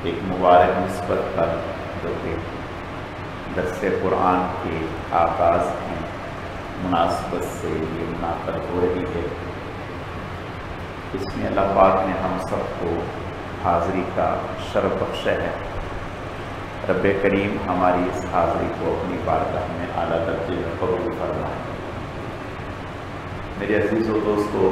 ایک مبارک نسبت پر جو کہ درس قرآن کے آغاز کی مناسبت سے یہ منعقد ہو رہی ہے، اس میں اللہ پاک نے ہم سب کو حاضری کا شرف بخشا ہے۔ رب کریم ہماری اس حاضری کو اپنی بارگاہ میں اعلیٰ درجے میں قبول فرمائے۔ میرے عزیز و دوستو،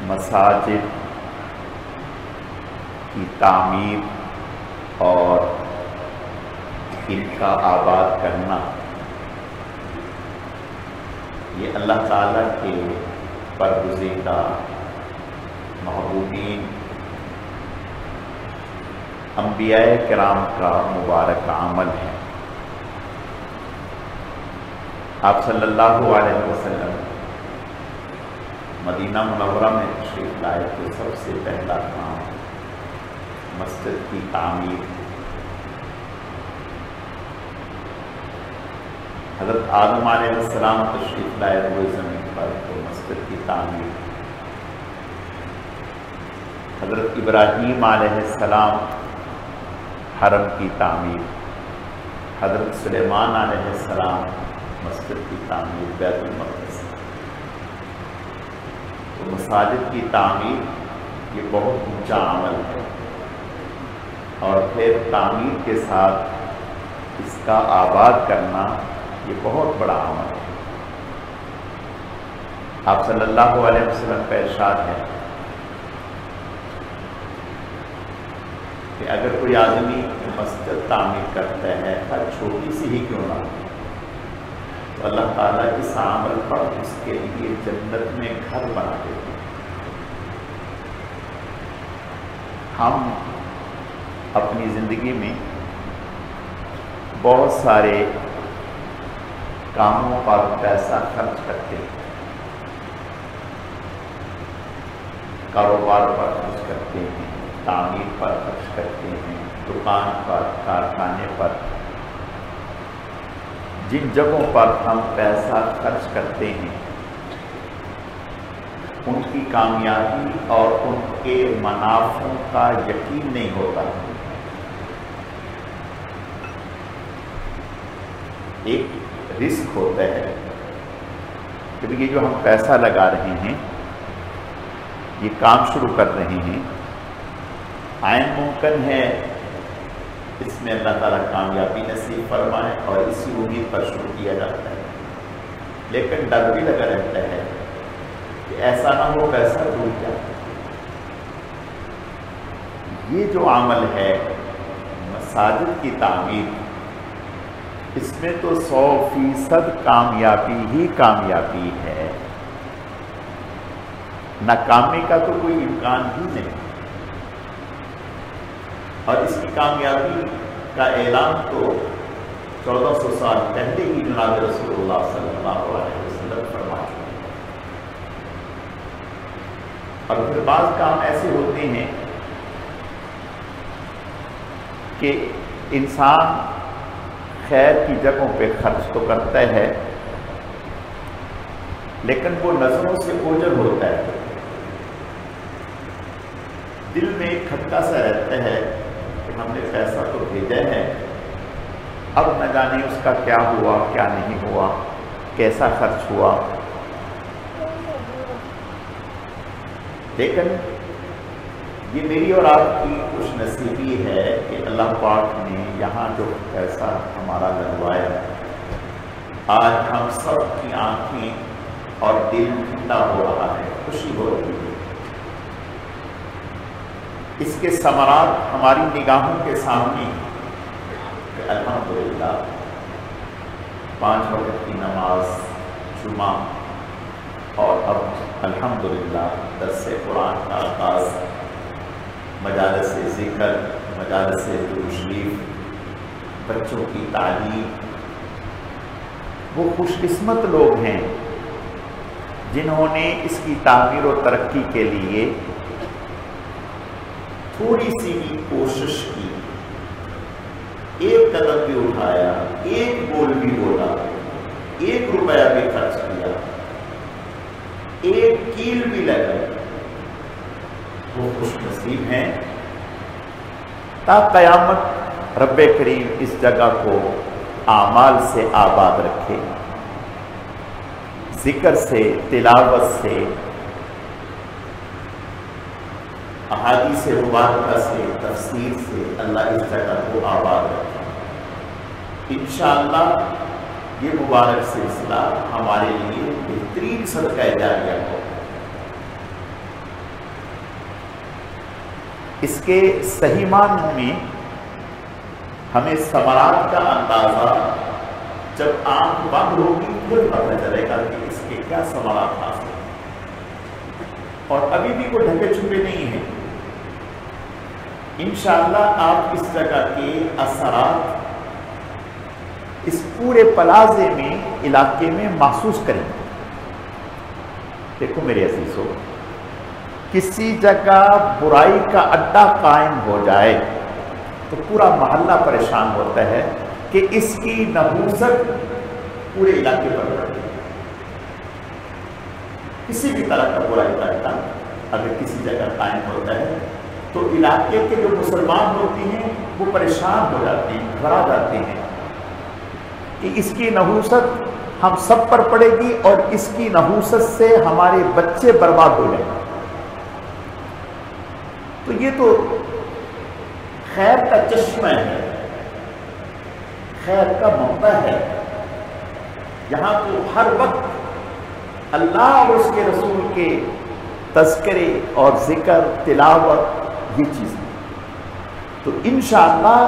مساجد کی تعمیر اور ان کا آباد کرنا یہ اللہ تعالیٰ کے برگزیدہ محبوبین انبیاء کرام کا مبارک عمل ہے۔ آپ صلی اللہ علیہ وسلم مدینہ منورہ میں تشریف لائے تو سب سے پہلا کام مسجد کی تعمیر۔ حضرت آدم علیہ السلام تشریف لائے ہوئے زمین پر تو مسجد کی تعمیر، حضرت ابراہیم علیہ السلام حرم کی تعمیر، حضرت سلیمان علیہ السلام مسجد کی تعمیر، بیت المقدس۔ تو مساجد کی تعمیر یہ بہت اونچا عمل ہے، اور پھر تعمیر کے ساتھ اس کا آباد کرنا یہ بہت بڑا عمل ہے۔ آپ صلی اللہ علیہ وسلم کا ارشاد ہے کہ اگر کوئی آدمی مسجد تعمیر کرتا ہے، ہر چھوٹی سی ہی کیوں نہ ہو، تو اللہ تعالیٰ اس عمل پر اس کے لیے جنت میں گھر بنا دیتے ہیں۔ ہم اپنی زندگی میں بہت سارے کاموں پر پیسہ خرچ کرتے ہیں، کاروبار پر خرچ کرتے ہیں، تعمیر پر خرچ کرتے ہیں، دکان پر، کارخانے پر۔ جن جگہوں پر ہم پیسہ خرچ کرتے ہیں ان کی کامیابی اور ان کے منافع کا یقین نہیں ہوتا۔ ایک رسک ہوتا ہے کہ یہ جو ہم پیسہ لگا رہے ہیں، یہ کام شروع کر رہے ہیں، عین ممکن ہے اس میں اللہ تعالیٰ کامیابی نصیب فرمائے، اور اسی امید پر شروع کیا جاتا ہے، لیکن ڈر بھی لگا رہتا ہے کہ ایسا نہ ہو پیسہ ڈوب جائے۔ یہ جو عمل ہے مساجد کی تعمیر، اس میں تو 100% کامیابی ہی کامیابی ہے، ناکامی کا تو کوئی امکان ہی نہیں۔ اور اس کی کامیابی کا اعلان تو 1400 سال پہلے ہی جناب رسول اللہ صلی اللہ علیہ وسلم فرما چکے ہیں۔ اور پھر بعض کام ایسے ہوتے ہیں کہ انسان خیر کی جگہوں پہ خرچ تو کرتا ہے، لیکن وہ نظروں سے اوجھل ہوتا ہے، دل میں ایک کھٹکا سا رہتا ہے کہ ہم نے پیسہ تو بھیجا ہے، اب نہ جانے اس کا کیا ہوا، کیا نہیں ہوا، کیسا خرچ ہوا۔ لیکن یہ میری اور آپ کی خوش نصیبی ہے کہ اللہ پاک نے یہاں جو پیسہ ہمارا لگوایا، آج ہم سب کی آنکھیں اور دل ٹھنڈا ہو رہا ہے، خوشی ہو رہی ہے۔ اس کے ثمرات ہماری نگاہوں کے سامنے کہ الحمدللہ 5 وقت کی نماز، جمعہ، اور اب الحمدللہ درس قرآن کا آغاز، مجالس ذکر، مجالس درود شریف، بچوں کی تعلیم۔ وہ خوش قسمت لوگ ہیں جنہوں نے اس کی تعمیر و ترقی کے لیے تھوڑی سی بھی کوشش کی، ایک قدم بھی اٹھایا، ایک بول بھی بولا، 1 روپیہ بھی خرچ کیا، ایک کیل بھی لگائی، وہ خوش نصیب ہیں تا قیامت رب کریم اس جگہ کو اعمال سے آباد رکھے، ذکر سے، تلاوت سے، احادیث مبارکہ سے، تفسیر سے اللہ اس جگہ کو آباد رکھے۔ انشاءاللہ یہ مبارک سلسلہ ہمارے لیے بہترین صدقہ جاریہ ہو۔ اس کے صحیح معنوں میں ہمیں ثمرات کا اندازہ جب آنکھ بند ہوگی پھر پتہ چلے گا کہ اس کے کیا ثمرات حاصل ہیں، اور ابھی بھی کوئی ڈھکے چھپے نہیں ہیں۔ انشاءاللہ آپ اس جگہ کے اثرات اس پورے پلازے میں، علاقے میں محسوس کریں گے۔ دیکھو میرے عزیزو، کسی جگہ برائی کا اڈا قائم ہو جائے تو پورا محلہ پریشان ہوتا ہے کہ اس کی نحوست پورے علاقے پر پڑتی ہے۔ کسی بھی طرح کا برائی کا اڈا اگر کسی جگہ قائم ہوتا ہے تو علاقے کے جو مسلمان ہوتے ہیں وہ پریشان ہو جاتے ہیں، گھبرا جاتے ہیں کہ اس کی نحوست ہم سب پر پڑے گی اور اس کی نحوست سے ہمارے بچے برباد ہو جائیں گے۔ تو یہ تو خیر کا چشمہ ہے، خیر کا منبع ہے، یہاں تو ہر وقت اللہ اور اس کے رسول کے تذکرے اور ذکر، تلاوت، یہ چیزیں۔ تو انشاءاللہ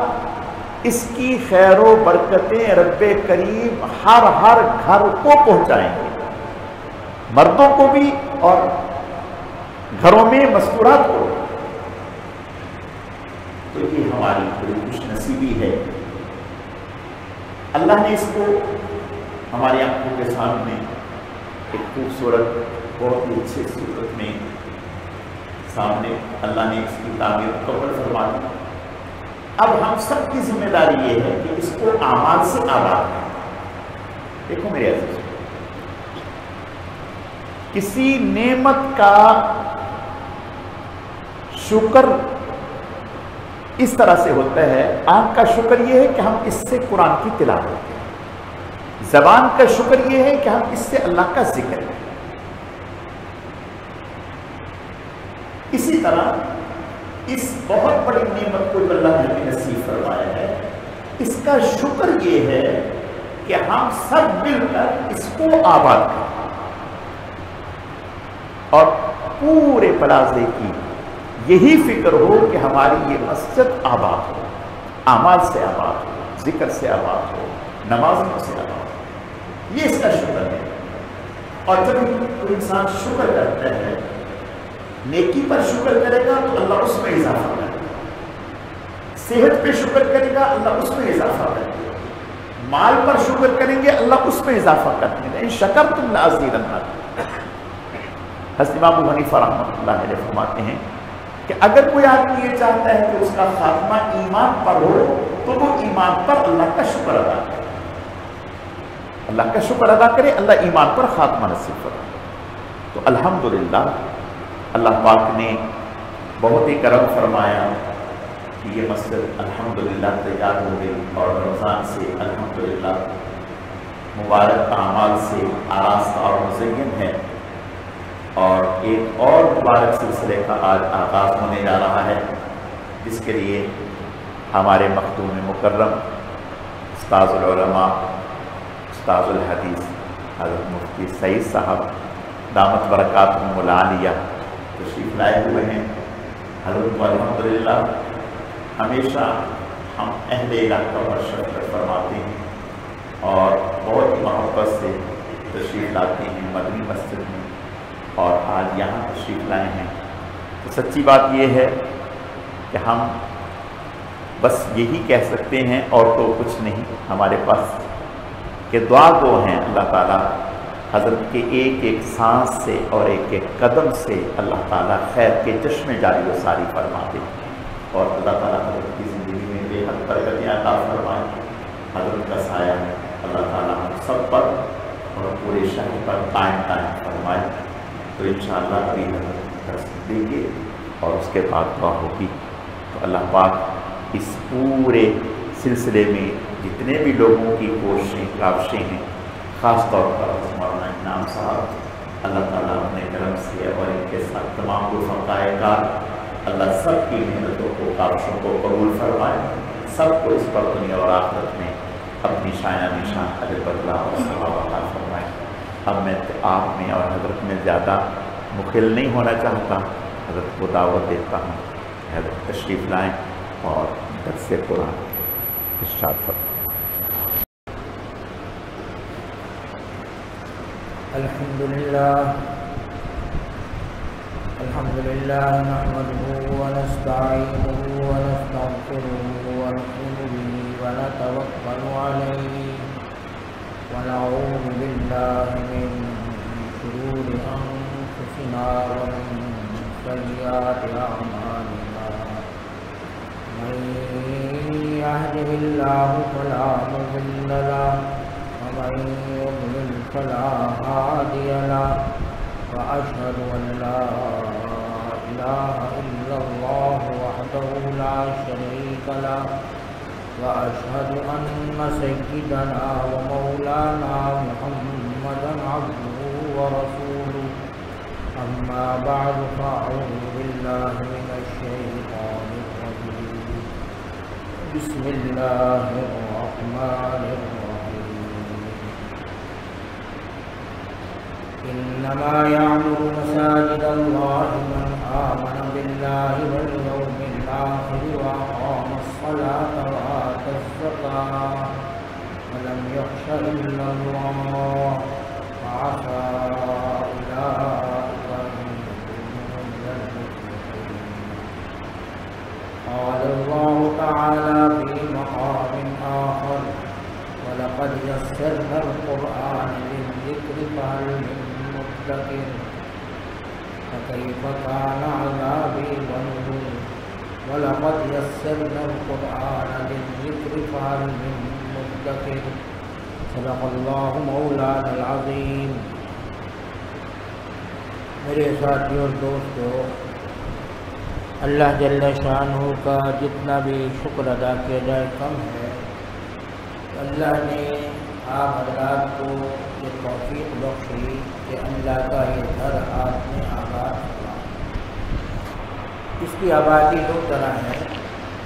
اس کی خیر و برکتیں رب کریم ہر گھر کو پہنچائیں گے، مردوں کو بھی اور گھروں میں مستورات کو۔ تو یہ ہماری بڑی خوش نصیبی ہے، اللہ نے اس کو ہماری آنکھوں کے سامنے ایک خوبصورت، بہت ہی اچھے صورت میں سامنے اللہ نے اس کی تعمیر مکمل فرما دی۔ اب ہم سب کی ذمہ داری یہ ہے کہ اس کو اعمال سے آباد کریں۔ دیکھو میرے عزیز، کسی نعمت کا شکر اس طرح سے ہوتا ہے، آنکھ کا شکر یہ ہے کہ ہم اس سے قرآن کی تلاوت کریں، زبان کا شکر یہ ہے کہ ہم اس سے اللہ کا ذکر کریں۔ اسی طرح اس بہت بڑی نعمت کو جو اللہ نے ہمیں نصیب فرمایا ہے، اس کا شکر یہ ہے کہ ہم سب مل کر اس کو آباد کریں اور پورے پلازے کی یہی فکر ہو کہ ہماری یہ مسجد آباد ہو، اعمال سے آباد ہو، ذکر سے آباد ہو، نمازوں سے آباد ہو۔ یہ اس کا شکر ہے۔ اور جب کوئی انسان شکر کرتا ہے، نیکی پر شکر کرے گا تو اللہ اس میں اضافہ کرے گا، صحت پہ شکر کرے گا اللہ اس میں اضافہ کرے گا، مال پر شکر کریں گے اللہ اس میں اضافہ کرتے ہیں۔ ان شکرتم لازیدنکم۔ حضرت امام ابو حنیفہ رحمۃ اللہ علیہ فرماتے ہیں کہ اگر کوئی آدمی یہ چاہتا ہے کہ اس کا خاتمہ ایمان پر ہو تو وہ ایمان پر اللہ کا شکر ادا کرے، اللہ کا شکر ادا کرے، اللہ ایمان پر خاتمہ نصیب فرمائے۔ تو الحمدللہ اللہ پاک نے بہت ہی کرم فرمایا کہ یہ مسجد الحمدللہ تیار ہو گئی اور رمضان سے الحمدللہ مبارک اعمال سے آراستہ اور مزین ہے، اور ایک اور مبارک سلسلے کا آج آغاز ہونے جا رہا ہے، جس کے لیے ہمارے مخدوم مکرم استاذ العلماء، استاذ الحدیث حضرت مفتی سعید صاحب دامت برکاتہم العالیہ تشریف لائے ہوئے ہیں۔ حضرت الحمدللہ ہمیشہ ہم اہل علاقہ پر شرکت فرماتے ہیں اور بہت محبت سے تشریف لاتے ہیں مدنی مسجد میں، اور آج یہاں تشریف لائے ہیں۔ تو سچی بات یہ ہے کہ ہم بس یہی کہہ سکتے ہیں اور تو کچھ نہیں ہمارے پاس، کہ دعا گو ہیں اللہ تعالیٰ حضرت کے ایک ایک سانس سے اور ایک ایک قدم سے اللہ تعالیٰ خیر کے چشمے جاری و ساری فرما دے، اور اللہ تعالیٰ حضرت کی زندگی میں بے حد برکتیں عطا فرمائے، حضرت کا سایہ اللہ تعالیٰ ہم سب پر اور پورے شہر پر قائم فرمائے۔ تو انشاءاللہ ابھی ہم درس دیں گے اور اس کے بعد دعا ہوگی۔ تو اللہ پاک اس پورے سلسلے میں جتنے بھی لوگوں کی کوششیں کاوشیں ہیں، خاص طور پر مولانا انعام صاحب، اللہ تعالیٰ اپنے کرم سے اور ان کے ساتھ تمام رفقائے کار، اللہ سب کی محنتوں کو کاوشوں کو قبول فرمائے، سب کو اس پر دنیا اور آخرت میں اپنی شایان نشان اجر بدلہ اور ثواب عطا فرمائے۔ اب میں آپ میں اور حضرت میں زیادہ مخل نہیں ہونا چاہتا، حضرت کو دعوت دیتا ہوں، حضرت تشریف لائیں اور درس قرآن ارشاد فرمائیں۔ الحمدللہ نحمده ونستعینه ونستغفره ونؤمن به ونتوکل علیہ ونعوذ باللہ من شرور انفسنا ومن سیئات اعمالنا، من یهده اللہ فلا مضل له ومن يضلل فلا هادي له، وأشهد أن لا إله إلا الله وحده لا شريك له، وأشهد أن سيدنا ومولانا محمدا عبده ورسوله، أما بعد فأعوذ بالله من الشيطان الرجيم، بسم الله الرحمن الرحيم، إنما يعمر مساجد الله من آمن بالله واليوم الآخر وأقام الصلاة وآتى الزكاة ولم يخش إلا الله وعسى أولئك أن يكونوا من المفلحين. قال الله تعالى في مقام آخر: ولقد يسرنا القرآن للذكر فهل من مدكر فكيف كان عذابي ونذر. ولقد يسرنا القرآن للذكر فهل من مدكر. صدق اللہ مولانا العظیم. میرے ساتھیوں اور دوستو، اللہ جل شانہ کا جتنا بھی شکر ادا کیا جائے کم ہے. اللہ نے آپ حضرات کو یہ توفیق بخشی کہ اللہ کا یہ گھر آپ نے آباد کیا. اس کی آبادی دو طرح ہے،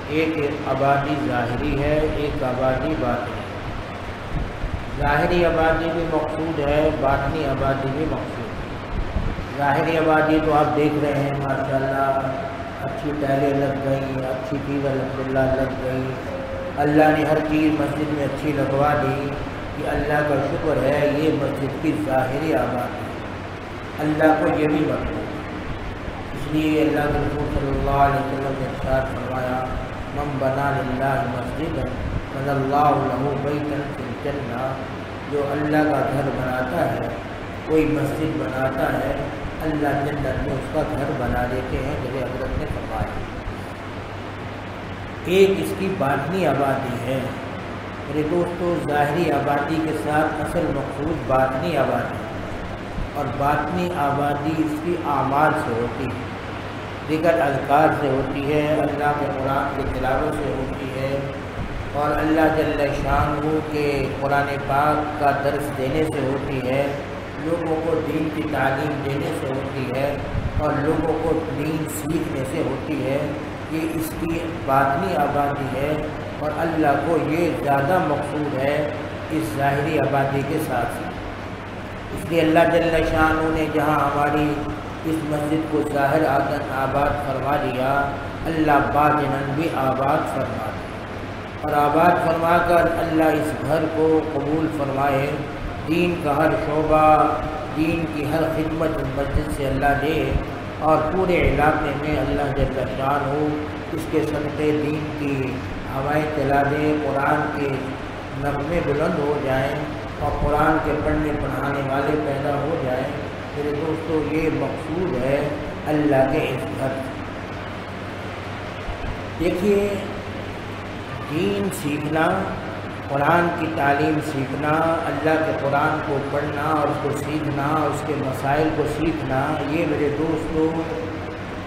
ایک آبادی ظاہری ہے، ایک آبادی باطنی. ظاہری آبادی بھی مقصود ہے، باطنی آبادی بھی مقصود ہے. ظاہری آبادی تو آپ دیکھ رہے ہیں ماشاءاللہ، اچھی ٹائلیں لگ گئی، اچھی چیز الحمدللہ لگ گئی. اللہ نے ہر چیز مسجد میں اچھی لگوا دی کہ اللہ کا شکر ہے. یہ مسجد کی ظاہری آبادی ہے، اللہ کو یہ بھی مطلوب. اس لیے اللہ کے رسول صلی اللہ علیہ وسلم نے ارشاد فرمایا: من بنا للہ مسجدا بنى اللہ لہ بیتا فی الجنہ. جو اللہ کا گھر بناتا ہے، کوئی مسجد بناتا ہے، اللہ جنت میں اس کا گھر بنا دیتے ہیں، جیسے حضرت نے فرمایا. ایک اس کی باطنی آبادی ہے. میرے دوستو، ظاہری آبادی کے ساتھ اصل مقصود باطنی آبادی ہے، اور باطنی آبادی اس کی اعمال سے ہوتی ہے، دیگر اذکار سے ہوتی ہے، اللہ کے قرآن کی تلاوت سے ہوتی ہے، اور اللہ جل شانہ کے قرآن پاک کا درس دینے سے ہوتی ہے، لوگوں کو دین کی تعلیم دینے سے ہوتی ہے، اور لوگوں کو دین سیکھنے سے ہوتی ہے. یہ اس کی باطنی آبادی ہے، اور اللہ کو یہ زیادہ مقصود ہے اس ظاہری آبادی کے ساتھ. اس لیے اللہ جل شانہ نے جہاں ہماری اس مسجد کو ظاہر آباد فرما دیا، اللہ باطناً بھی آباد فرما دیا. اور آباد فرما کر اللہ اس گھر کو قبول فرمائے. دین کا ہر شعبہ، دین کی ہر خدمت مسجد سے اللہ دے، اور پورے علاقے میں اللہ جل شانہ اس کے صدقے دین کی ہوائیں چلا دے، قرآن کے نغمے بلند ہو جائیں، اور قرآن کے پڑھنے پڑھانے والے پیدا ہو جائیں. میرے دوستو، یہ مقصود ہے اللہ کے اس گھر. دیکھیے، دین سیکھنا، قرآن کی تعلیم سیکھنا، اللہ کے قرآن کو پڑھنا اور اس کو سیکھنا، اس کے مسائل کو سیکھنا، یہ میرے دوستو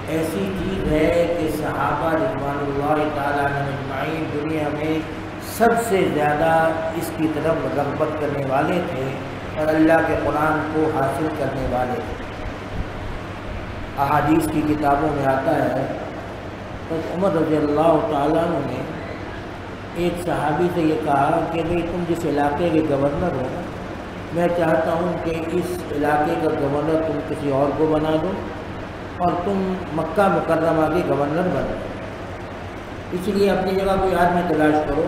ایسی چیز ہے کہ صحابہ رضوان اللہ تعالیٰ عنہم اجمعین دنیا میں سب سے زیادہ اس کی طرف رغبت کرنے والے تھے اور اللہ کے قرآن کو حاصل کرنے والے تھے۔ احادیث کی کتابوں میں آتا ہے حضرت عمر رضی اللہ تعالیٰ عنہ نے ایک صحابی سے یہ کہا کہ بھئی تم جس علاقے کے گورنر ہو، میں چاہتا ہوں کہ اس علاقے کا گورنر تم کسی اور کو بنا دو اور تم مکہ مکرمہ کے گورنر بنو، اس لیے اپنی جگہ کوئی آدمی تلاش کرو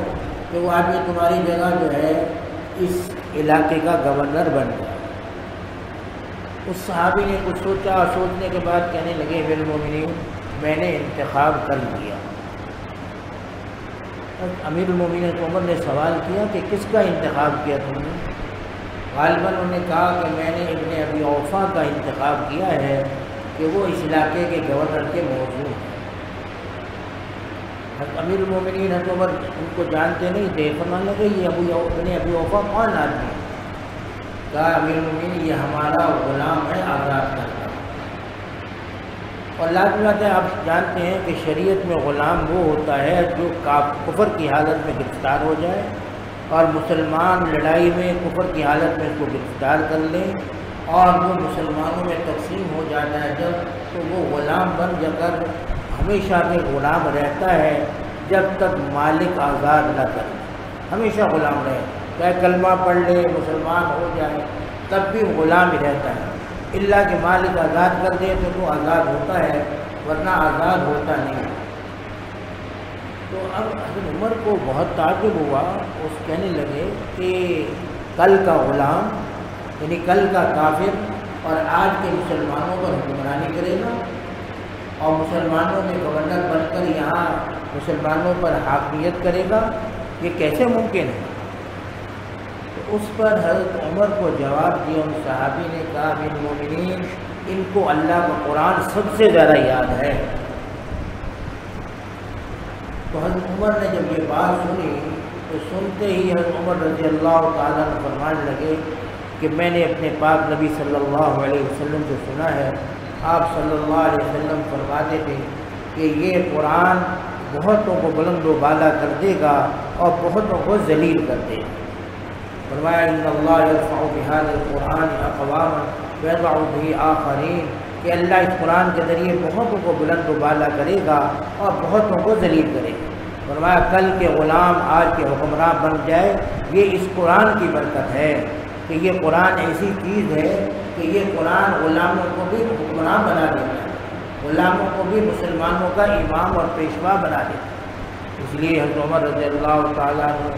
کہ وہ آدمی تمہاری جگہ جو ہے اس علاقے کا گورنر بن جائے۔ اس صحابی نے کچھ سوچا اور سوچنے کے بعد کہنے لگے امیر المومنین میں نے انتخاب کر لیا۔ امیر المومنین عمر نے سوال کیا کہ کس کا انتخاب کیا تم نے؟ غالباً انہوں نے کہا کہ میں نے ابن ابی اوفا کا انتخاب کیا ہے کہ وہ اس علاقے کے گورنر کے موضوع ہیں۔ امیر المومنین حضرت عمر ان کو جانتے نہیں تھے، فرمانے لگے یہ ابن ابی اوفا کون آدمی ہے؟ کہا امیر المومنین یہ ہمارا غلام ہے آزاد کرنا۔ اور لازمی بات ہے آپ جانتے ہیں کہ شریعت میں غلام وہ ہوتا ہے جو کفر کی حالت میں گرفتار ہو جائے اور مسلمان لڑائی میں کفر کی حالت میں اس کو گرفتار کر لیں اور وہ مسلمانوں میں تقسیم ہو جاتا ہے جب، تو وہ غلام بن جا کر ہمیشہ کے غلام رہتا ہے جب تک مالک آزاد نہ کرے، ہمیشہ غلام رہے، چاہے کلمہ پڑھ لے مسلمان ہو جائے تب بھی غلام ہی رہتا ہے، اللہ کہ مالک آزاد کر دے تو وہ آزاد ہوتا ہے ورنہ آزاد ہوتا نہیں۔ تو اب حضرت عمر کو بہت تعجب ہوا، اس کہنے لگے کہ کل کا غلام یعنی کل کا کافر اور آج کے مسلمانوں پر حکمرانی کرے گا اور مسلمانوں کے گورنر بن کر یہاں مسلمانوں پر حاکمیت کرے گا، یہ کیسے ممکن ہے؟ تو اس پر حضرت عمر کو جواب دیا ان صحابی نے، کہا امیر المومنین ان کو اللہ کا قرآن سب سے زیادہ یاد ہے۔ تو حضرت عمر نے جب یہ بات سنی تو سنتے ہی حضرت عمر رضی اللہ تعالیٰ عنہ فرمانے لگے کہ میں نے اپنے پاک نبی صلی اللہ علیہ وسلم سے سنا ہے، آپ صلی اللہ علیہ وسلم فرماتے تھے کہ یہ قرآن بہتوں کو بلند و بالا کر دے گا اور بہتوں کو ذلیل کر دے گا۔ فرمایا ان اللہ یرفع بہذا القرآن اقواما ویضع بہ آخرین، کہ اللہ اس قرآن کے ذریعے بہتوں کو بلند و بالا کرے گا اور بہتوں کو ذلیل کرے گا۔ فرمایا کل کے غلام آج کے حکمراں بن جائے، یہ اس قرآن کی برکت ہے کہ یہ قرآن ایسی چیز ہے کہ یہ قرآن غلاموں کو بھی حکمراں بنا دیتا ہے، غلاموں کو بھی مسلمانوں کا امام اور پیشوا بنا دیتا ہے۔ اس لیے حضرت عمر رضی اللہ تعالیٰ عنہ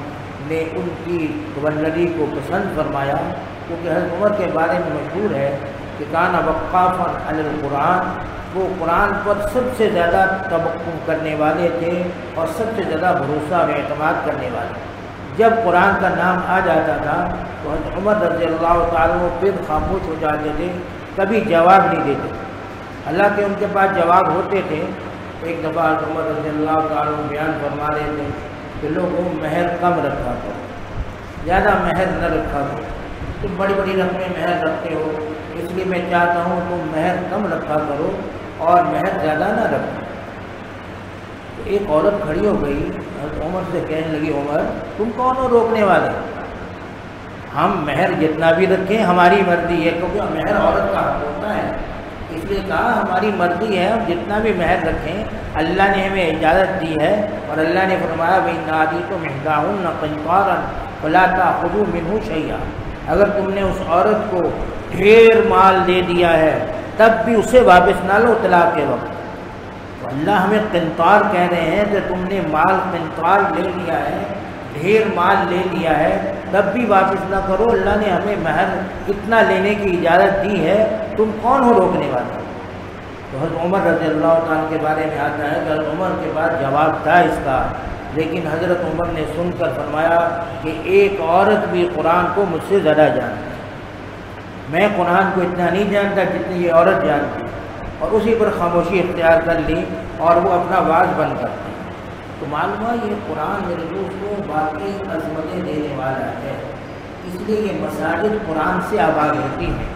نے ان کی گورنری کو پسند فرمایا، کیونکہ حضرت عمر کے بارے میں مشہور ہے کہ کان وقافا علی القرآن، وہ قرآن پر سب سے زیادہ توقع کرنے والے تھے اور سب سے زیادہ بھروسہ اور اعتماد کرنے والے۔ جب قرآن کا نام آ جاتا تھا تو حضرت عمر رضی اللہ تعالیٰ عنہ پھر خاموش ہو جاتے تھے، کبھی جواب نہیں دیتے، حالانکہ ان کے پاس جواب ہوتے تھے۔ ایک دفعہ حضرت عمر رضی اللہ تعالیٰ عنہ بیان فرما رہے تھے کہ لوگوں مہر کم رکھا کرو، زیادہ مہر نہ رکھا کرو، تم بڑی بڑی رقمیں مہر رکھتے ہو، اس لیے میں چاہتا ہوں تم مہر کم رکھا کرو اور مہر زیادہ نہ رکھو۔ تو ایک عورت کھڑی ہو گئی، حضرت عمر سے کہنے لگی عمر تم کون ہو روکنے والے؟ ہم مہر جتنا بھی رکھیں ہماری مرضی ہے، کیونکہ مہر عورت کا حق ہوتا ہے، اس لیے کہا ہماری مرضی ہے، ہم جتنا بھی مہر رکھیں، اللہ نے ہمیں اجازت دی ہے اور اللہ نے فرمایا وَإِنْ آتِيتُمْ إِحْدَاهُنَّ قِنْطَارًا فَلَا تَأْخُذُوا مِنْهُ شَيْئًا، اگر تم نے اس عورت کو ڈھیر مال دے دیا ہے تب بھی اسے واپس نہ لو طلاق کے وقت۔ تو اللہ ہمیں قنطار کہہ رہے ہیں کہ تم نے مال قنطار لے لیا ہے، ڈھیر مال لے لیا ہے، تب بھی واپس نہ کرو، اللہ نے ہمیں مہر اتنا لینے کی اجازت دی ہے، تم کون ہو روکنے والے؟ تو حضرت عمر رضی اللہ تعالیٰ کے بارے میں آتا ہے کہ حضرت عمر کے بعد جواب تھا اس کا، لیکن حضرت عمر نے سن کر فرمایا کہ ایک عورت بھی قرآن کو مجھ سے زیادہ جانتی ہے، میں قرآن کو اتنا نہیں جانتا جتنی یہ عورت جانتی، اور اسی پر خاموشی اختیار کر لی اور وہ اپنا واز بند کرتی۔ تو معلوم ہے یہ قرآن میرے دوستوں باقی عظمتیں دینے والا ہے، اس لیے یہ مساجد قرآن سے آباد ہوتی ہیں۔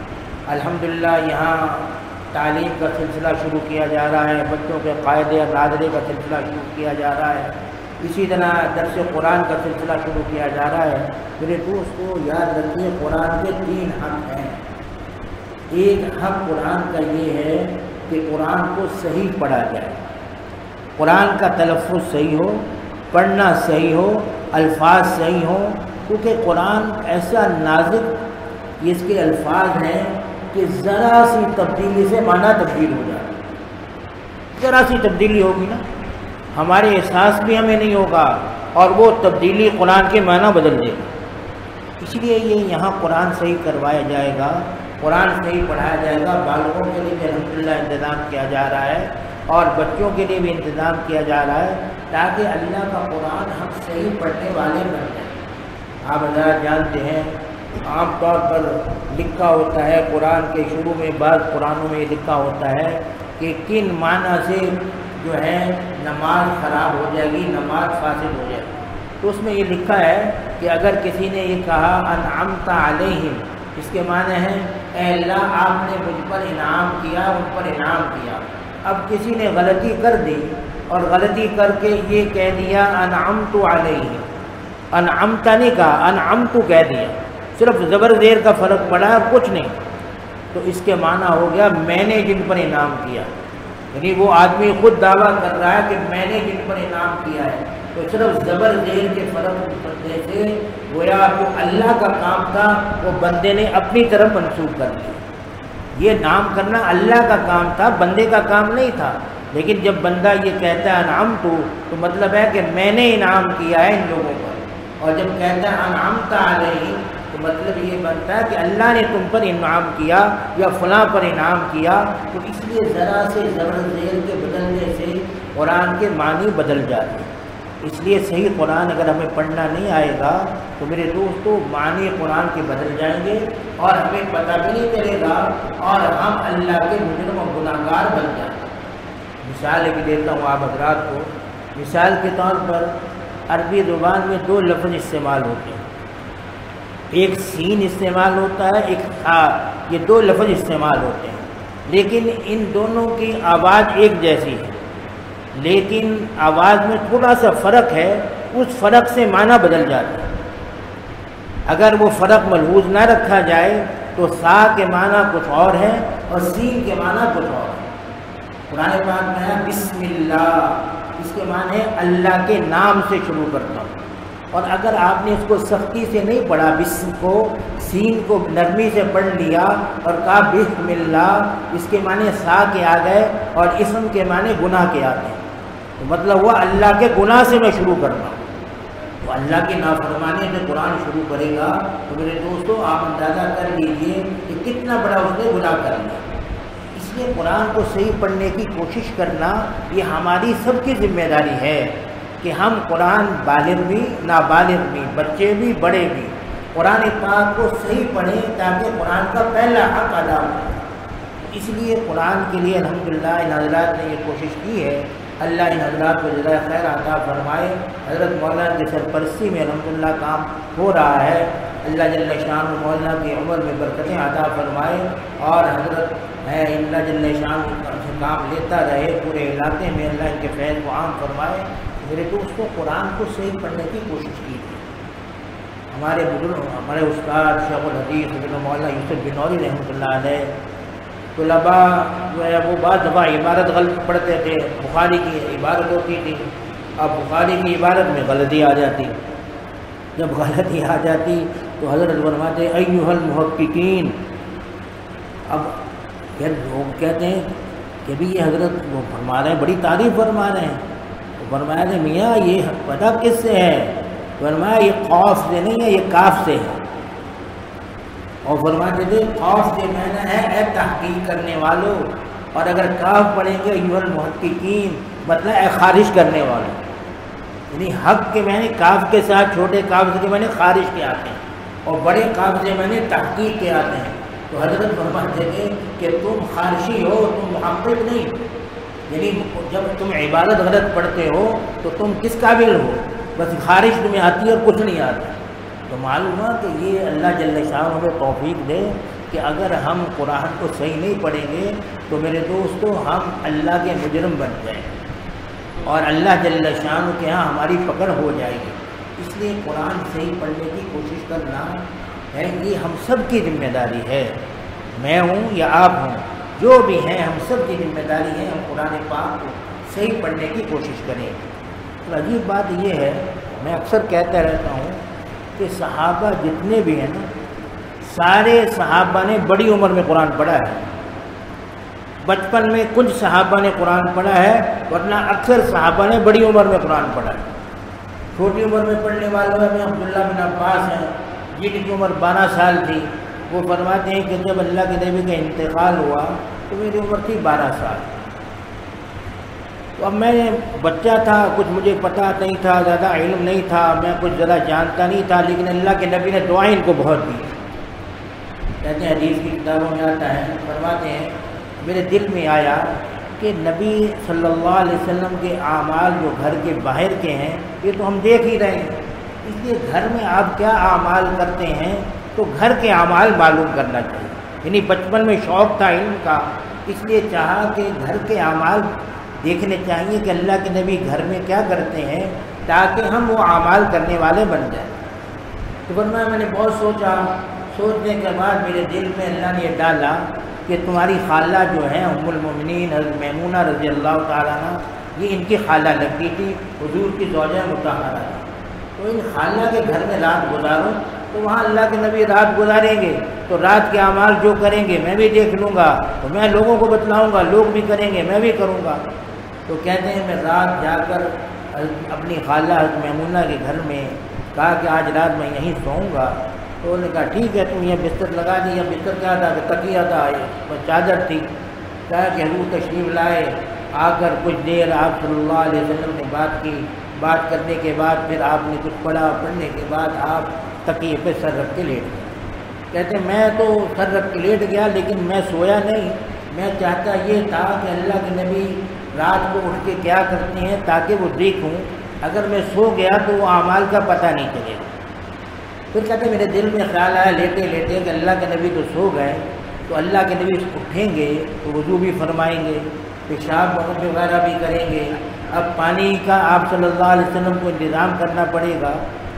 الحمدللہ یہاں تعلیم کا سلسلہ شروع کیا جا رہا ہے، بچوں کے قاعدے اور ناظرے کا سلسلہ شروع کیا جا رہا ہے، اسی طرح درس قرآن کا سلسلہ شروع کیا جا رہا ہے۔ میرے دوستو یاد رکھیے قرآن کے 3 حق ہیں۔ ایک حق قرآن کا یہ ہے کہ قرآن کو صحیح پڑھا جائے، قرآن کا تلفظ صحیح ہو، پڑھنا صحیح ہو، الفاظ صحیح ہوں، کیونکہ قرآن ایسا نازک اس کے الفاظ ہیں کہ ذرا سی تبدیلی سے معنی تبدیل ہو جائے، ذرا سی تبدیلی ہوگی نا، ہمارے احساس بھی ہمیں نہیں ہوگا اور وہ تبدیلی قرآن کے معنی بدل دے گا۔ اس لیے یہ یہاں قرآن صحیح کروایا جائے گا، قرآن صحیح پڑھایا جائے گا۔ بالغوں کے لیے بھی الحمدللہ انتظام کیا جا رہا ہے اور بچوں کے لیے بھی انتظام کیا جا رہا ہے تاکہ اللہ کا قرآن ہم صحیح پڑھنے والے بن جائیں۔ آپ حضرات جانتے ہیں عام طور پر لکھا ہوتا ہے قرآن کے شروع میں، بعض قرآنوں میں یہ لکھا ہوتا ہے کہ کن معنی سے جو ہے نماز خراب ہو جائے گی، نماز فاسد ہو جائے گی۔ تو اس میں یہ لکھا ہے کہ اگر کسی نے یہ کہا انعمت علیہم، اس کے معنی ہیں اے اللہ آپ نے مجھ پر انعام کیا، ان پر انعام کیا۔ اب کسی نے غلطی کر دی اور غلطی کر کے یہ کہہ دیا انعمت علیہم، انعمت نہیں کہا، انعمت کہہ دیا، صرف زبر زیر کا فرق پڑا ہے، کچھ نہیں۔ تو اس کے معنی ہو گیا میں نے جن پر انعام کیا، یعنی وہ آدمی خود دعویٰ کر رہا ہے کہ میں نے جن پر انعام کیا ہے۔ تو صرف زبر زیر کے فرق کرنے سے گویا جو اللہ کا کام تھا وہ بندے نے اپنی طرف منسوخ کر دیا۔ یہ نام کرنا اللہ کا کام تھا، بندے کا کام نہیں تھا۔ لیکن جب بندہ یہ کہتا ہے انعمت تو مطلب ہے کہ میں نے انعام کیا ہے ان لوگوں پر، اور جب کہتا ہے انعمت علیہم تو مطلب یہ بنتا ہے کہ اللہ نے تم پر انعام کیا یا فلاں پر انعام کیا۔ تو اس لیے ذرا سے زبر زیر کے بدلنے سے قرآن کے معنی بدل جاتے ہیں۔ اس لیے صحیح قرآن اگر ہمیں پڑھنا نہیں آئے گا تو میرے دوستو معنی قرآن کے بدل جائیں گے اور ہمیں پتہ بھی نہیں چلے گا اور ہم اللہ کے مجرم و گناہ گار بن جائیں گے۔ مثال بھی دیتا ہوں آپ حضرات کو۔ مثال کے طور پر عربی زبان میں 2 لفظ استعمال ہوتے ہیں، ایک سین استعمال ہوتا ہے، ایک تھا، یہ 2 لفظ استعمال ہوتے ہیں، لیکن ان دونوں کی آواز ایک جیسی ہے، لیکن آواز میں تھوڑا سا فرق ہے، اس فرق سے معنی بدل جاتا ہے۔ اگر وہ فرق ملحوظ نہ رکھا جائے تو سا کے معنی کچھ اور ہے اور سین کے معنی کچھ اور ہے۔ قرآن پاک میں ہے بسم اللہ، اس کے معنی ہے اللہ کے نام سے شروع کرتا ہوں، اور اگر آپ نے اس کو سختی سے نہیں پڑھا، بسم کو سین کو نرمی سے پڑھ لیا اور کہا بسم اللہ، اس کے معنی سا کے آ گئے اور اسم کے معنی گناہ کے آتے ہیں، تو مطلب ہوا اللہ کے گناہ سے میں شروع کرتا ہوں۔ تو اللہ کی نافرمانی سے قرآن شروع کرے گا تو میرے دوستو آپ اندازہ کر لیجئے کہ کتنا بڑا اس نے گناہ کر لیا۔ اس لیے قرآن کو صحیح پڑھنے کی کوشش کرنا یہ ہماری سب کی ذمہ داری ہے کہ ہم قرآن بالغ بھی نابالغ بھی، بچے بھی بڑے بھی، قرآن پاک کو صحیح پڑھیں تاکہ قرآن کا پہلا حق ادا ہو۔ اس لیے قرآن کے لیے الحمدللہ ان حضرات نے یہ کوشش کی ہے، اللہ ان حضرات کو جزائے خیر عطا فرمائے۔ حضرت مولانا کی سرپرستی میں الحمدللہ کام ہو رہا ہے، اللہ جل شان مولانا کی عمر میں برکتیں عطا فرمائے اور حضرت ہے اللہ جل شان سے کام لیتا رہے پورے علاقے میں، اللہ ان کے فیض کو عام فرمائے۔ میرے دوستوں قرآن کو صحیح پڑھنے کی کوشش کی تھی ہمارے بزرگ، ہمارے استاد شیخ الحدیث حضرت مولانا یوسف بنوری رحمۃ اللہ علیہ۔ طلباء جو ہے وہ بعض دفعہ عبارت غلط پڑھتے تھے، بخاری کی عبارت ہوتی تھی، اب بخاری کی عبارت میں غلطی آ جاتی، جب غلطی آ جاتی تو حضرت فرماتے ایھا المحققین۔ اب پھر لوگ کہتے ہیں کہ بھی یہ حضرت وہ فرما رہے ہیں، بڑی تعریف فرما رہے ہیں، تو فرمایا تھے میاں یہ پتہ کس سے ہے؟ فرمایا یہ قاف سے نہیں ہے، یہ کاف سے ہے، اور فرماتے تھے قاف سے معنی ہے اے تحقیق کرنے والوں، اور اگر کاف پڑھیں گے ایھا المحققین مطلب اے خارج کرنے والوں، یعنی حق کے معنی کاف کے ساتھ چھوٹے کاف کے معنی خارج کے آتے ہیں اور بڑے کاف کے معنی تحقیق کے آتے ہیں۔ تو حضرت فرماتے تھے کہ تم خارشی ہو، تم محقق نہیں، یعنی جب تم عبادت غلط پڑھتے ہو تو تم کس قابل ہو؟ بس خارج تمہیں آتی ہے اور کچھ نہیں آتا۔ تو معلوم ہوا کہ یہ اللہ جل شانہ ہمیں توفیق دے کہ اگر ہم قرآن کو صحیح نہیں پڑھیں گے تو میرے دوستو ہم اللہ کے مجرم بن جائیں گے اور اللہ جل شانہ کے ہاں ہماری پکڑ ہو جائے گی۔ اس لیے قرآن صحیح پڑھنے کی کوشش کرنا ہے، یہ ہم سب کی ذمہ داری ہے، میں ہوں یا آپ ہوں، جو بھی ہیں ہم سب کی ذمہ داری ہے ہم قرآن پاک کو صحیح پڑھنے کی کوشش کریں۔ تو عجیب بات یہ ہے، میں اکثر کہتا رہتا ہوں کہ صحابہ جتنے بھی ہیں نا، سارے صحابہ نے بڑی عمر میں قرآن پڑھا ہے، بچپن میں کچھ صحابہ نے قرآن پڑھا ہے، ورنہ اکثر صحابہ نے بڑی عمر میں قرآن پڑھا ہے۔ چھوٹی عمر میں پڑھنے والوں میں عبداللہ بن عباس ہیں جن کی عمر 12 سال تھی، وہ فرماتے ہیں کہ جب اللہ کے نبی کا انتقال ہوا تو میری عمر تھی 12 سال۔ تو اب میں بچہ تھا، کچھ مجھے پتہ نہیں تھا، زیادہ علم نہیں تھا، میں کچھ ذرا جانتا نہیں تھا، لیکن اللہ کے نبی نے دعائیں ان کو بہت دی۔ کہتے ہیں حدیث کی کتابوں میں آتا ہے، فرماتے ہیں میرے دل میں آیا کہ نبی صلی اللہ علیہ وسلم کے اعمال جو گھر کے باہر کے ہیں یہ تو ہم دیکھ ہی رہے ہیں، اس لیے گھر میں آپ کیا اعمال کرتے ہیں تو گھر کے اعمال معلوم کرنا چاہیے۔ یعنی بچپن میں شوق تھا علم کا، اس لیے چاہا کہ گھر کے اعمال دیکھنے چاہیے کہ اللہ کے نبی گھر میں کیا کرتے ہیں تاکہ ہم وہ اعمال کرنے والے بن جائیں۔ تو فرمایا میں نے بہت سوچا، سوچنے کے بعد میرے دل میں اللہ نے یہ ڈالا کہ تمہاری خالہ جو ہیں ام المؤمنین حضرت میمونہ رضی اللہ تعالیٰ عنہ، یہ ان کی خالہ لگتی تھی، حضور کی زوجہ مطہرہ تھی، تو ان خالہ کے گھر میں رات گزاروں تو وہاں اللہ کے نبی رات گزاریں گے تو رات کے اعمال جو کریں گے میں بھی دیکھ لوں گا، تو میں لوگوں کو بتلاؤں گا، لوگ بھی کریں گے میں بھی کروں گا۔ تو کہتے ہیں میں رات جا کر اپنی خالہ حضرت میمونہ کے گھر میں کہا کہ آج رات میں یہیں سوؤں گا، تو انہوں نے کہا ٹھیک ہے تم یہ بستر لگا دیا۔ بستر کیا تھا کہ تکیہ تھا، چادر تھی۔ کہا کہ حضور تشریف لائے، آ کر کچھ دیر آپ صلی اللہ علیہ وسلم نے بات کی، بات کرنے کے بعد پھر آپ نے کچھ پڑھا، پڑھنے کے بعد آپ تکیے پہ سر رکھ کے لیٹ گئے۔ کہتے ہیں میں تو سر رکھ کے لیٹ گیا لیکن میں سویا نہیں، میں چاہتا یہ تھا کہ اللہ کے نبی رات کو اٹھ کے کیا کرتے ہیں تاکہ وہ دیکھوں، اگر میں سو گیا تو وہ اعمال کا پتہ نہیں چلے گا۔ پھر کہتے ہیں میرے دل میں خیال آیا لیٹے لیٹے کہ اللہ کے نبی تو سو گئے، تو اللہ کے نبی اٹھیں گے تو وضو بھی فرمائیں گے، پیشاب وغیرہ بھی کریں گے، اب پانی کا آپ صلی اللہ علیہ وسلم کو انتظام کرنا پڑے گا،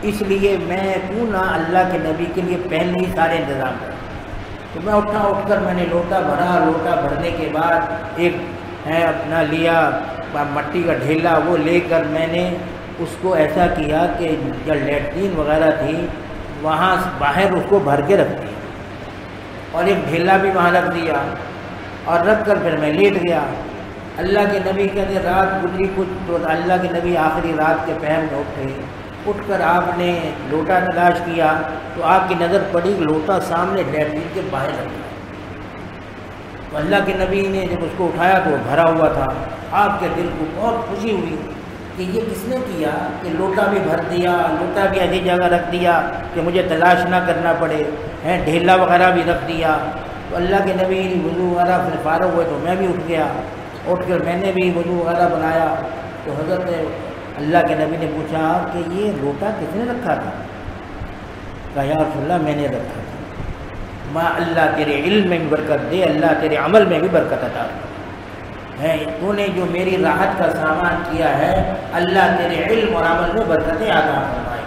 اس لیے میں کیوں نہ اللہ کے نبی کے لیے پہلے ہی سارے انتظام کروں۔ تو میں اٹھ کر میں نے لوٹا بھرا، لوٹا بھرنے کے بعد ایک اپنا لیا مٹی کا ڈھیلا، وہ لے کر میں نے اس کو ایسا کیا کہ جو لیٹرین وغیرہ تھی وہاں باہر اس کو بھر کے رکھ دیا، اور ایک ڈھیلا بھی وہاں رکھ دیا، اور رکھ کر پھر میں لیٹ گیا۔ اللہ کے نبی کہتے رات گزری کچھ، تو اللہ کے نبی آخری رات کے پہر میں اٹھے، اٹھ کر آپ نے لوٹا تلاش کیا تو آپ کی نظر پڑی لوٹا سامنے لیٹرین کے باہر رکھ دیا۔ تو اللہ کے نبی نے جب اس کو اٹھایا تو وہ بھرا ہوا تھا۔ آپ کے دل کو بہت خوشی ہوئی کہ یہ کس نے کیا کہ لوٹا بھی بھر دیا، لوٹا بھی ایسی جگہ رکھ دیا کہ مجھے تلاش نہ کرنا پڑے، ڈھیلا وغیرہ بھی رکھ دیا۔ تو اللہ کے نبی وضو وغیرہ پھر فارغ ہوئے تو میں بھی اٹھ گیا، اٹھ کر میں نے بھی وضو وغیرہ بنایا۔ تو حضرت اللہ کے نبی نے پوچھا کہ یہ لوٹا کس نے رکھا تھا؟ کہا یا رسول اللہ میں نے رکھا تھا۔ ماں اللہ تیرے علم میں بھی برکت دے، اللہ تیرے عمل میں بھی برکت عطا ہے، تو نے جو میری راحت کا سامان کیا ہے اللہ تیرے علم اور عمل میں برکتیں عطا فرمائے،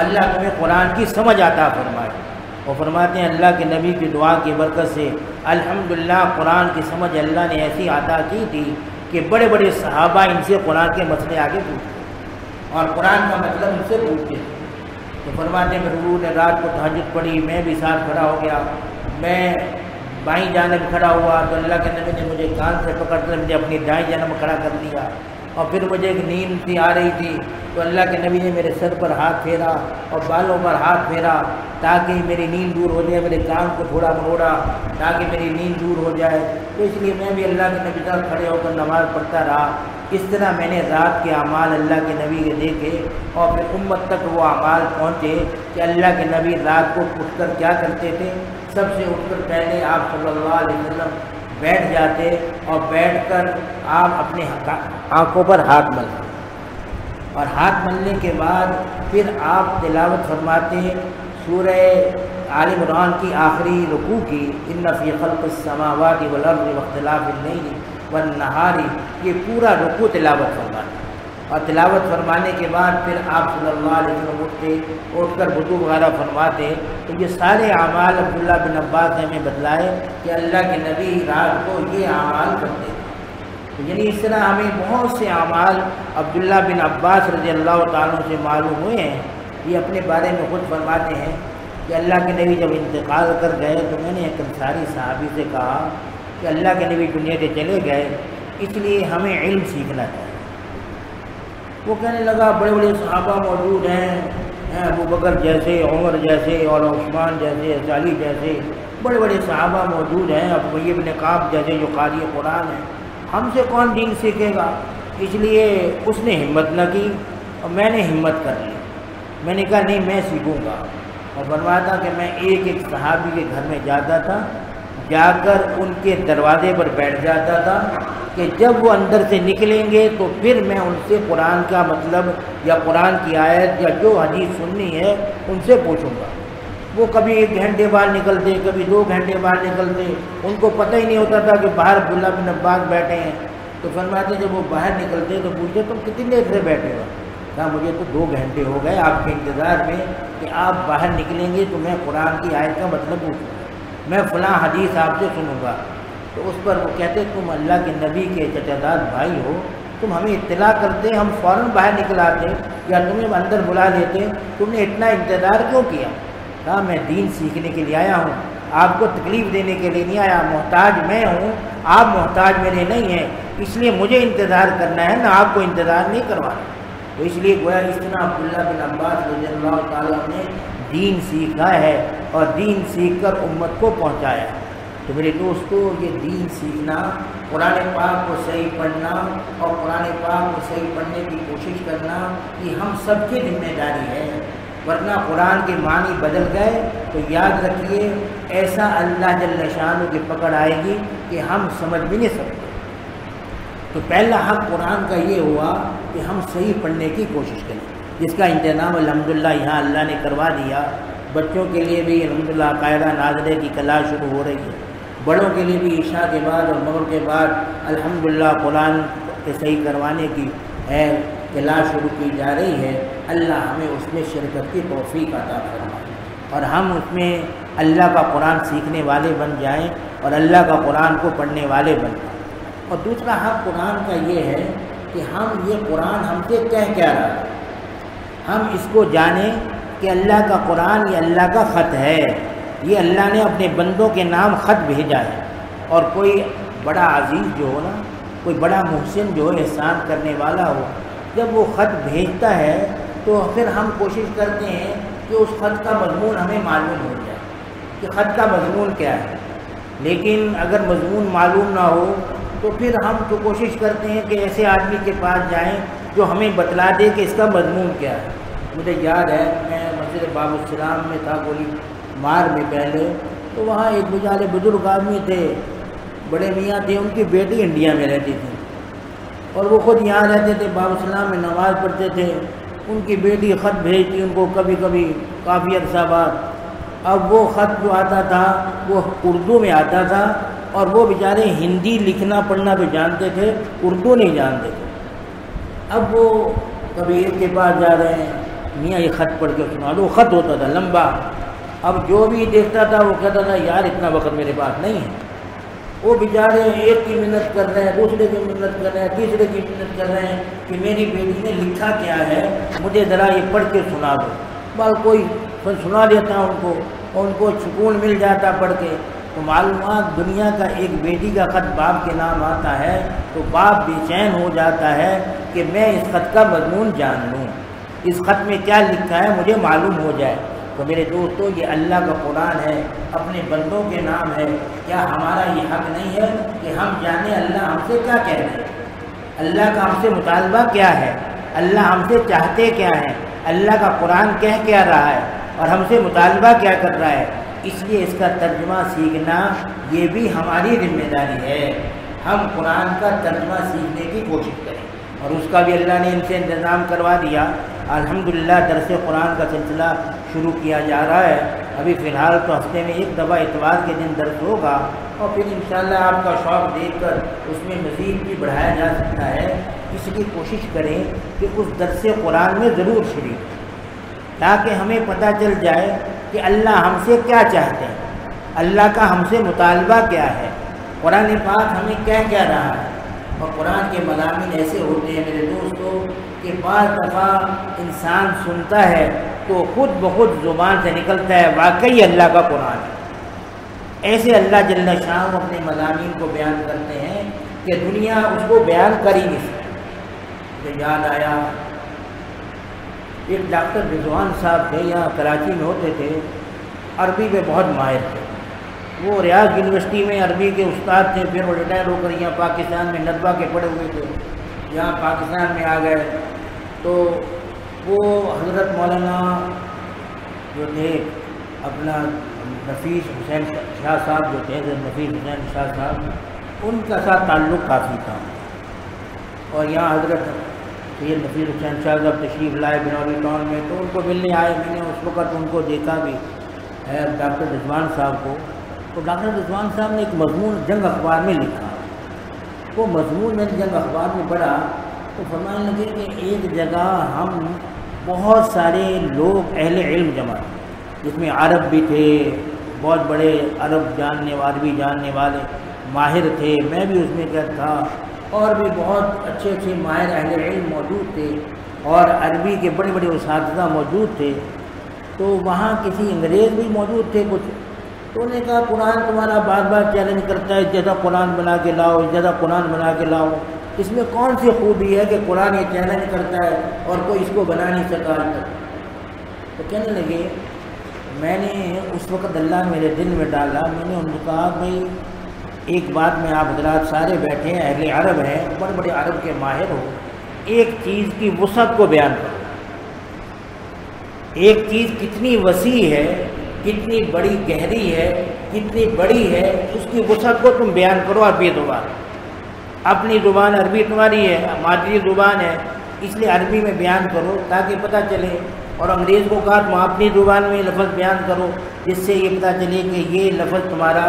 اللہ تمہیں قرآن کی سمجھ عطا فرمائے۔ اور فرماتے ہیں اللہ کے نبی کی دعا کی برکت سے الحمدللہ قرآن کی سمجھ اللہ نے ایسی عطا کی تھی کہ بڑے بڑے صحابہ ان سے قرآن کے مسئلے آگے پوچھتے اور قرآن کا مطلب ان سے پوچھتے۔ تو فرماتے ہیں حضور نے رات کو تہجد پڑھی، میں بھی ساتھ کھڑا ہو گیا، میں بائیں جانب کھڑا ہوا تو اللہ کے نبی نے مجھے کان سے پکڑ کر مجھے اپنی دائیں جانب کھڑا کر دیا، اور پھر مجھے ایک نیند سی آ رہی تھی تو اللہ کے نبی نے میرے سر پر ہاتھ پھیرا اور بالوں پر ہاتھ پھیرا تاکہ میری نیند دور ہو جائے، میرے کان کو تھوڑا مروڑا تاکہ میری نیند دور ہو جائے۔ تو اس لیے میں بھی اللہ کے نبی تک کھڑے ہو کر نماز پڑھتا رہا۔ اس طرح میں نے رات کے اعمال اللہ کے نبی کے دیکھے، اور پھر امت تک وہ اعمال پہنچے کہ اللہ کے نبی رات کو اٹھ کر کیا کرتے تھے، سب سے اٹھ کر پہلے آپ صلی اللہ علیہ وسلم بیٹھ جاتے اور بیٹھ کر آپ اپنے آنکھوں پر ہاتھ ملتے، اور ہاتھ ملنے کے بعد پھر آپ تلاوت فرماتے سورہ آل عمران کی آخری رکوع کی ان فی خلق السماوات والارض واختلاف اللیل والنہار، یہ پورا رکوع تلاوت فرماتے اور تلاوت فرمانے کے بعد پھر آپ صلی اللہ علیہ وسلم اٹھ کر وضو وغیرہ فرماتے۔ تو یہ سارے اعمال عبداللہ بن عباس نے ہمیں بتلائے کہ اللہ کے نبی رات کو یہ اعمال کرتے تھے۔ یعنی اس طرح ہمیں بہت سے اعمال عبداللہ بن عباس رضی اللہ تعالیٰ سے معلوم ہوئے ہیں۔ یہ اپنے بارے میں خود فرماتے ہیں کہ اللہ کے نبی جب انتقال کر گئے تو میں نے ایک انصاری صحابی سے کہا کہ اللہ کے نبی دنیا سے چلے گئے، اس لیے ہمیں علم سیکھنا چاہیے۔ وہ کہنے لگا بڑے بڑے صحابہ موجود ہیں، ابو بکر جیسے، عمر جیسے، اور عثمان جیسے، علی جیسے بڑے بڑے صحابہ موجود ہیں، ابی بن کعب جیسے جو قاری قرآن ہیں، ہم سے کون دین سیکھے گا؟ اس لیے اس نے ہمت نہ کی اور میں نے ہمت کر لی۔ میں نے کہا نہیں، میں سیکھوں گا۔ اور فرمایا تھا کہ میں ایک ایک صحابی کے گھر میں جاتا تھا، جا کر ان کے دروازے پر بیٹھ جاتا تھا کہ جب وہ اندر سے نکلیں گے تو پھر میں ان سے قرآن کا مطلب یا قرآن کی آیت یا جو حدیث سننی ہے ان سے پوچھوں گا۔ وہ کبھی 1 گھنٹے بعد نکلتے، کبھی 2 گھنٹے بعد نکلتے، ان کو پتہ ہی نہیں ہوتا تھا کہ باہر عبداللہ بن عباس بیٹھے ہیں۔ تو فرماتے جب وہ باہر نکلتے تو پوچھتے تم کتنی دیر سے بیٹھے ہو؟ کہا مجھے تو 2 گھنٹے ہو گئے آپ کے انتظار میں کہ آپ باہر نکلیں گے تو میں قرآن کی آیت کا مطلب پوچھوں گا، میں فلاں حدیث آپ سے سنوں گا۔ تو اس پر وہ کہتے تم اللہ کے نبی کے چچا داد بھائی ہو، تم ہمیں اطلاع کرتے ہم فوراً باہر نکل آتے یا تمہیں اندر بلا لیتے، تم نے اتنا انتظار کیوں کیا؟ کہا میں دین سیکھنے کے لیے آیا ہوں، آپ کو تکلیف دینے کے لیے نہیں آیا، محتاج میں ہوں، آپ محتاج میرے نہیں ہیں، اس لیے مجھے انتظار کرنا ہے، نہ آپ کو انتظار نہیں کروانا۔ تو اس لیے گویا اس طرح عبداللہ بن عباس رضی اللہ تعالیٰ نے دین سیکھا ہے اور دین سیکھ کر امت کو پہنچایا ہے۔ تو میرے دوستو، یہ دین سیکھنا، قرآن پاک کو صحیح پڑھنا اور قرآن پاک کو صحیح پڑھنے کی کوشش کرنا، یہ ہم سب کی ذمہ داری ہے، ورنہ قرآن کے معنی بدل گئے تو یاد رکھیے ایسا اللہ جل شانہ کی پکڑ آئے گی کہ ہم سمجھ بھی نہیں سکتے۔ تو پہلا حق قرآن کا یہ ہوا کہ ہم صحیح پڑھنے کی کوشش کریں، جس کا انتظام الحمدللہ یہاں اللہ نے کروا دیا۔ بچوں کے لیے بھی الحمدللہ قاعدہ ناظرے کی کلاس شروع ہو رہی ہے، بڑوں کے لیے بھی عشاء کے بعد اور مغرب کے بعد الحمدللہ قرآن کے صحیح کروانے کی ہے کلاس شروع کی جا رہی ہے۔ اللہ ہمیں اس میں شرکت کی توفیق عطا فرمائے اور ہم اس میں اللہ کا قرآن سیکھنے والے بن جائیں اور اللہ کا قرآن کو پڑھنے والے بن جائیں۔ اور دوسرا حق قرآن کا یہ ہے کہ ہم یہ قرآن ہم سے کہہ کیا رہا ہے، ہم اس کو جانیں کہ اللہ کا قرآن یہ اللہ کا خط ہے، یہ اللہ نے اپنے بندوں کے نام خط بھیجا ہے۔ اور کوئی بڑا عزیز جو ہو نا، کوئی بڑا محسن جو ہو، احسان کرنے والا ہو، جب وہ خط بھیجتا ہے تو پھر ہم کوشش کرتے ہیں کہ اس خط کا مضمون ہمیں معلوم ہو جائے کہ خط کا مضمون کیا ہے۔ لیکن اگر مضمون معلوم نہ ہو تو پھر ہم تو کوشش کرتے ہیں کہ ایسے آدمی کے پاس جائیں جو ہمیں بتلا دے کہ اس کا مضمون کیا ہے۔ مجھے یاد ہے میں مسجد باب السلام میں تھا گولی مار میں پہلے، تو وہاں ایک بیچارے بزرگ آدمی تھے، بڑے میاں تھے، ان کی بیٹی انڈیا میں رہتی تھی اور وہ خود یہاں رہتے تھے، باب السلام میں نماز پڑھتے تھے۔ ان کی بیٹی خط بھیجتی ان کو کبھی کبھی کافی عرصہ بعد۔ اب وہ خط جو آتا تھا وہ اردو میں آتا تھا اور وہ بیچارے ہندی لکھنا پڑھنا بھی جانتے تھے، اردو نہیں جانتے تھے۔ اب وہ کبھی ایک کے پاس جا رہے ہیں، میاں یہ خط پڑھ کے سنا دو، خط ہوتا تھا لمبا۔ اب جو بھی دیکھتا تھا وہ کہتا تھا یار اتنا وقت میرے پاس نہیں ہے۔ وہ بیچارے ایک کی منت کر رہے ہیں، دوسرے کی منت کر رہے ہیں، تیسرے کی منت کر رہے ہیں کہ میری بیٹی نے لکھا کیا ہے، مجھے ذرا یہ پڑھ کے سنا دو۔ بس کوئی سنا دیتا ان کو، اور ان کو سکون مل جاتا پڑھ کے۔ تو معلومات دنیا کا ایک بیٹی کا خط باپ کے نام آتا ہے تو باپ بے چین ہو جاتا ہے کہ میں اس خط کا مضمون جان لوں، اس خط میں کیا لکھا ہے مجھے معلوم ہو جائے۔ تو میرے دوستو یہ اللہ کا قرآن ہے، اپنے بندوں کے نام ہے، کیا ہمارا یہ حق نہیں ہے کہ ہم جانیں اللہ ہم سے کیا کہہ رہے ہیں، اللہ کا ہم سے مطالبہ کیا ہے، اللہ ہم سے چاہتے کیا ہیں، اللہ کا قرآن کہہ کیا رہا ہے اور ہم سے مطالبہ کیا کر رہا ہے۔ اس لیے اس کا ترجمہ سیکھنا یہ بھی ہماری ذمہ داری ہے، ہم قرآن کا ترجمہ سیکھنے کی کوشش کریں، اور اس کا بھی اللہ نے ان سے انتظام کروا دیا۔ الحمدللہ درس قرآن کا سلسلہ شروع کیا جا رہا ہے ابھی فی الحال تو ہفتے میں ایک دفعہ اتوار کے دن درس ہوگا، اور پھر انشاءاللہ آپ کا شوق دیکھ کر اس میں مزید بھی بڑھایا جا سکتا ہے۔ اس کی کوشش کریں کہ اس درس قرآن میں ضرور شریک، تاکہ ہمیں پتہ چل جائے کہ اللہ ہم سے کیا چاہتے ہیں، اللہ کا ہم سے مطالبہ کیا ہے، قرآن پاک ہمیں کیا کہہ رہا ہے۔ اور قرآن کے مضامین ایسے ہوتے ہیں میرے دوستو کہ بعض دفعہ انسان سنتا ہے تو خود بخود زبان سے نکلتا ہے واقعی اللہ کا قرآن ہے۔ ایسے اللہ جل شانہ اپنے مضامین کو بیان کرتے ہیں کہ دنیا اس کو بیان کر ہی نہیں سکتی۔ مجھے یاد آیا ایک ڈاکٹر رضوان صاحب تھے، یہاں کراچی میں ہوتے تھے، عربی میں بہت ماہر تھے۔ وہ ریاض یونیورسٹی میں عربی کے استاد تھے، پھر وہ ریٹائر ہو کر یہاں پاکستان میں ندوہ کے پڑھے ہوئے تھے، یہاں پاکستان میں آ گئے تو وہ حضرت مولانا جو تھے اپنا نفیس حسین شاہ صاحب جو تھے، حضرت نفیس حسین شاہ صاحب، ان کا ساتھ تعلق کافی تھا۔ اور یہاں حضرت سید نفیس حسین شاہ صاحب تشریف لائے بنوری ٹاؤن میں، تو ان کو ملنے آئے، میں نے اس وقت ان کو دیکھا بھی ہے ڈاکٹر رضوان صاحب کو۔ تو ڈاکٹر رضوان صاحب نے ایک مضمون جنگ اخبار میں لکھا، وہ مضمون میں جنگ اخبار میں پڑھا تو فرمانے لگے کہ ایک جگہ ہم بہت سارے لوگ اہل علم جمع تھے، جس میں عرب بھی تھے، بہت بڑے عرب عربی جاننے والے ماہر تھے، میں بھی اس میں کیا تھا، اور بھی بہت اچھے اچھے ماہر اہل علم موجود تھے، اور عربی کے بڑے بڑے اساتذہ موجود تھے۔ تو وہاں کسی انگریز بھی موجود تھے کچھ، تو انہوں نے کہا قرآن تمہارا بار بار چیلنج کرتا ہے، جیسا قرآن بنا کے لاؤ، جیسا قرآن بنا کے لاؤ، اس میں کون سی خوبی ہے کہ قرآن یہ چیلنج کرتا ہے اور کوئی اس کو بنا نہیں سکا تک۔ تو کہنے لگے، میں نے اس وقت اللہ میرے دل میں ڈالا، میں نے ان کو کہا بھائی ایک بات میں آپ حضرات سارے بیٹھے ہیں، اہل عرب ہیں، بڑے بڑے عرب کے ماہر ہو، ایک چیز کی وسعت کو بیان کرو، ایک چیز کتنی وسیع ہے، کتنی بڑی گہری ہے، کتنی بڑی ہے، اس کی وسعت کو تم بیان کرو عربی زبان۔ اپنی زبان عربی تمہاری ہے، مادری زبان ہے، اس لیے عربی میں بیان کرو تاکہ پتہ چلے۔ اور انگریز کو کہا تم اپنی زبان میں لفظ بیان کرو، جس سے یہ پتہ چلے کہ یہ لفظ تمہارا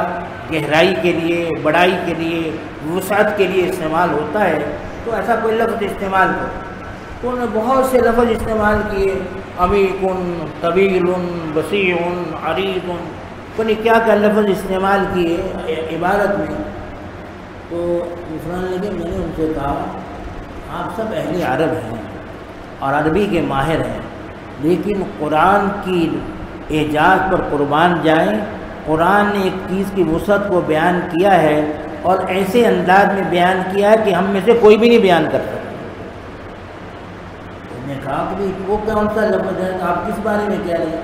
گہرائی کے لیے، بڑائی کے لیے، وسعت کے لیے استعمال ہوتا ہے، تو ایسا کوئی لفظ استعمال کرو۔ تو انہوں نے بہت سے لفظ استعمال کیے، عمیق، طویل، وسیع، عریض، پتہ کیا کیا لفظ استعمال کیے عبارت میں۔ تو فرمانے لگے، میں نے ان سے کہا آپ سب اہل عرب ہیں اور عربی کے ماہر ہیں، لیکن قرآن کی اعجاز پر قربان جائیں، قرآن نے ایک چیز کی وسعت کو بیان کیا ہے اور ایسے انداز میں بیان کیا ہے کہ ہم میں سے کوئی بھی نہیں بیان کر سکتا۔ میں نے کہا کہ وہ کون سا لفظ ہے، آپ کس بارے میں کہہ رہے ہیں؟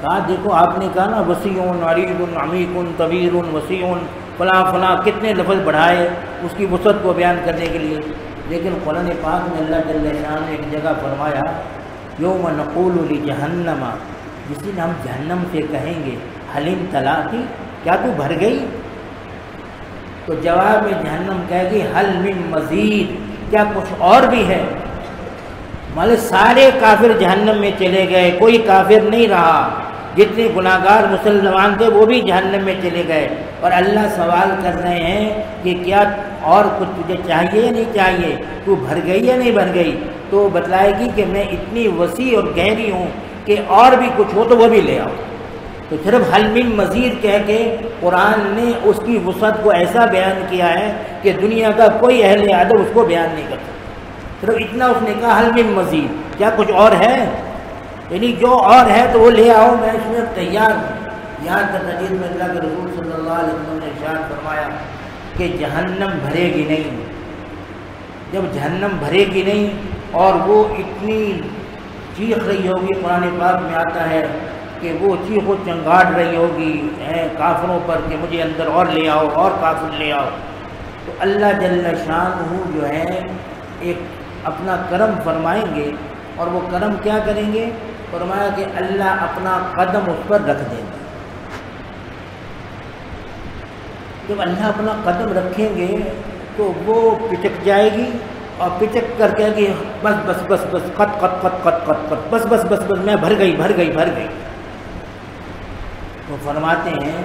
کہا دیکھو آپ نے کہا نا وسیع، عریض، عمیق، طویل، وسیع، فلاں فلاں، کتنے لفظ بڑھائے اس کی وسعت کو بیان کرنے کے لیے، لیکن قرآن پاک میں اللہ جل شانہ نے ایک جگہ فرمایا یوم نقول لجہنم، جس دن ہم جہنم سے کہیں گے حلیم تلاتی، کیا تو بھر گئی؟ تو جواب میں جہنم کہے گی حل من مزید، کیا کچھ اور بھی ہے؟ مطلب سارے کافر جہنم میں چلے گئے، کوئی کافر نہیں رہا، جتنے گناہگار مسلمان تھے وہ بھی جہنم میں چلے گئے، اور اللہ سوال کر رہے ہیں کہ کیا اور کچھ تجھے چاہیے یا نہیں چاہیے، تو بھر گئی یا نہیں بھر گئی؟ تو بتلائے گی کہ میں اتنی وسیع اور گہری ہوں کہ اور بھی کچھ ہو تو وہ بھی لے آؤ۔ تو صرف حل من مزید کہہ کے قرآن نے اس کی وسعت کو ایسا بیان کیا ہے کہ دنیا کا کوئی اہل ادب اس کو بیان نہیں کر سکتا، صرف اتنا اس نے کہا حل من مزید، کیا کچھ اور ہے؟ یعنی جو اور ہے تو وہ لے آؤ، میں اس میں تیار ہوں۔ یہاں تک حدیث میں اللہ کے رسول صلی اللہ علیہ وسلم نے ارشاد فرمایا کہ جہنم بھرے گی نہیں، جب جہنم بھرے گی نہیں اور وہ اتنی چیخ رہی ہوگی، قرآن پاک میں آتا ہے کہ وہ چیخ و چنگاڑ رہی ہوگی کافروں پر کہ مجھے اندر اور لے آؤ، اور کافر لے آؤ، تو اللہ جل شانہ جو ہے ایک اپنا کرم فرمائیں گے، اور وہ کرم کیا کریں گے؟ فرمایا کہ اللہ اپنا قدم اس پر رکھ دیں گے۔ جب اللہ اپنا قدم رکھیں گے تو وہ پچک جائے گی، اور پچک کر کے کہ بس بس بس بس قط قط قط قط قط قط، بس بس بس بس میں بھر گئی بھر گئی بھر گئی۔ تو فرماتے ہیں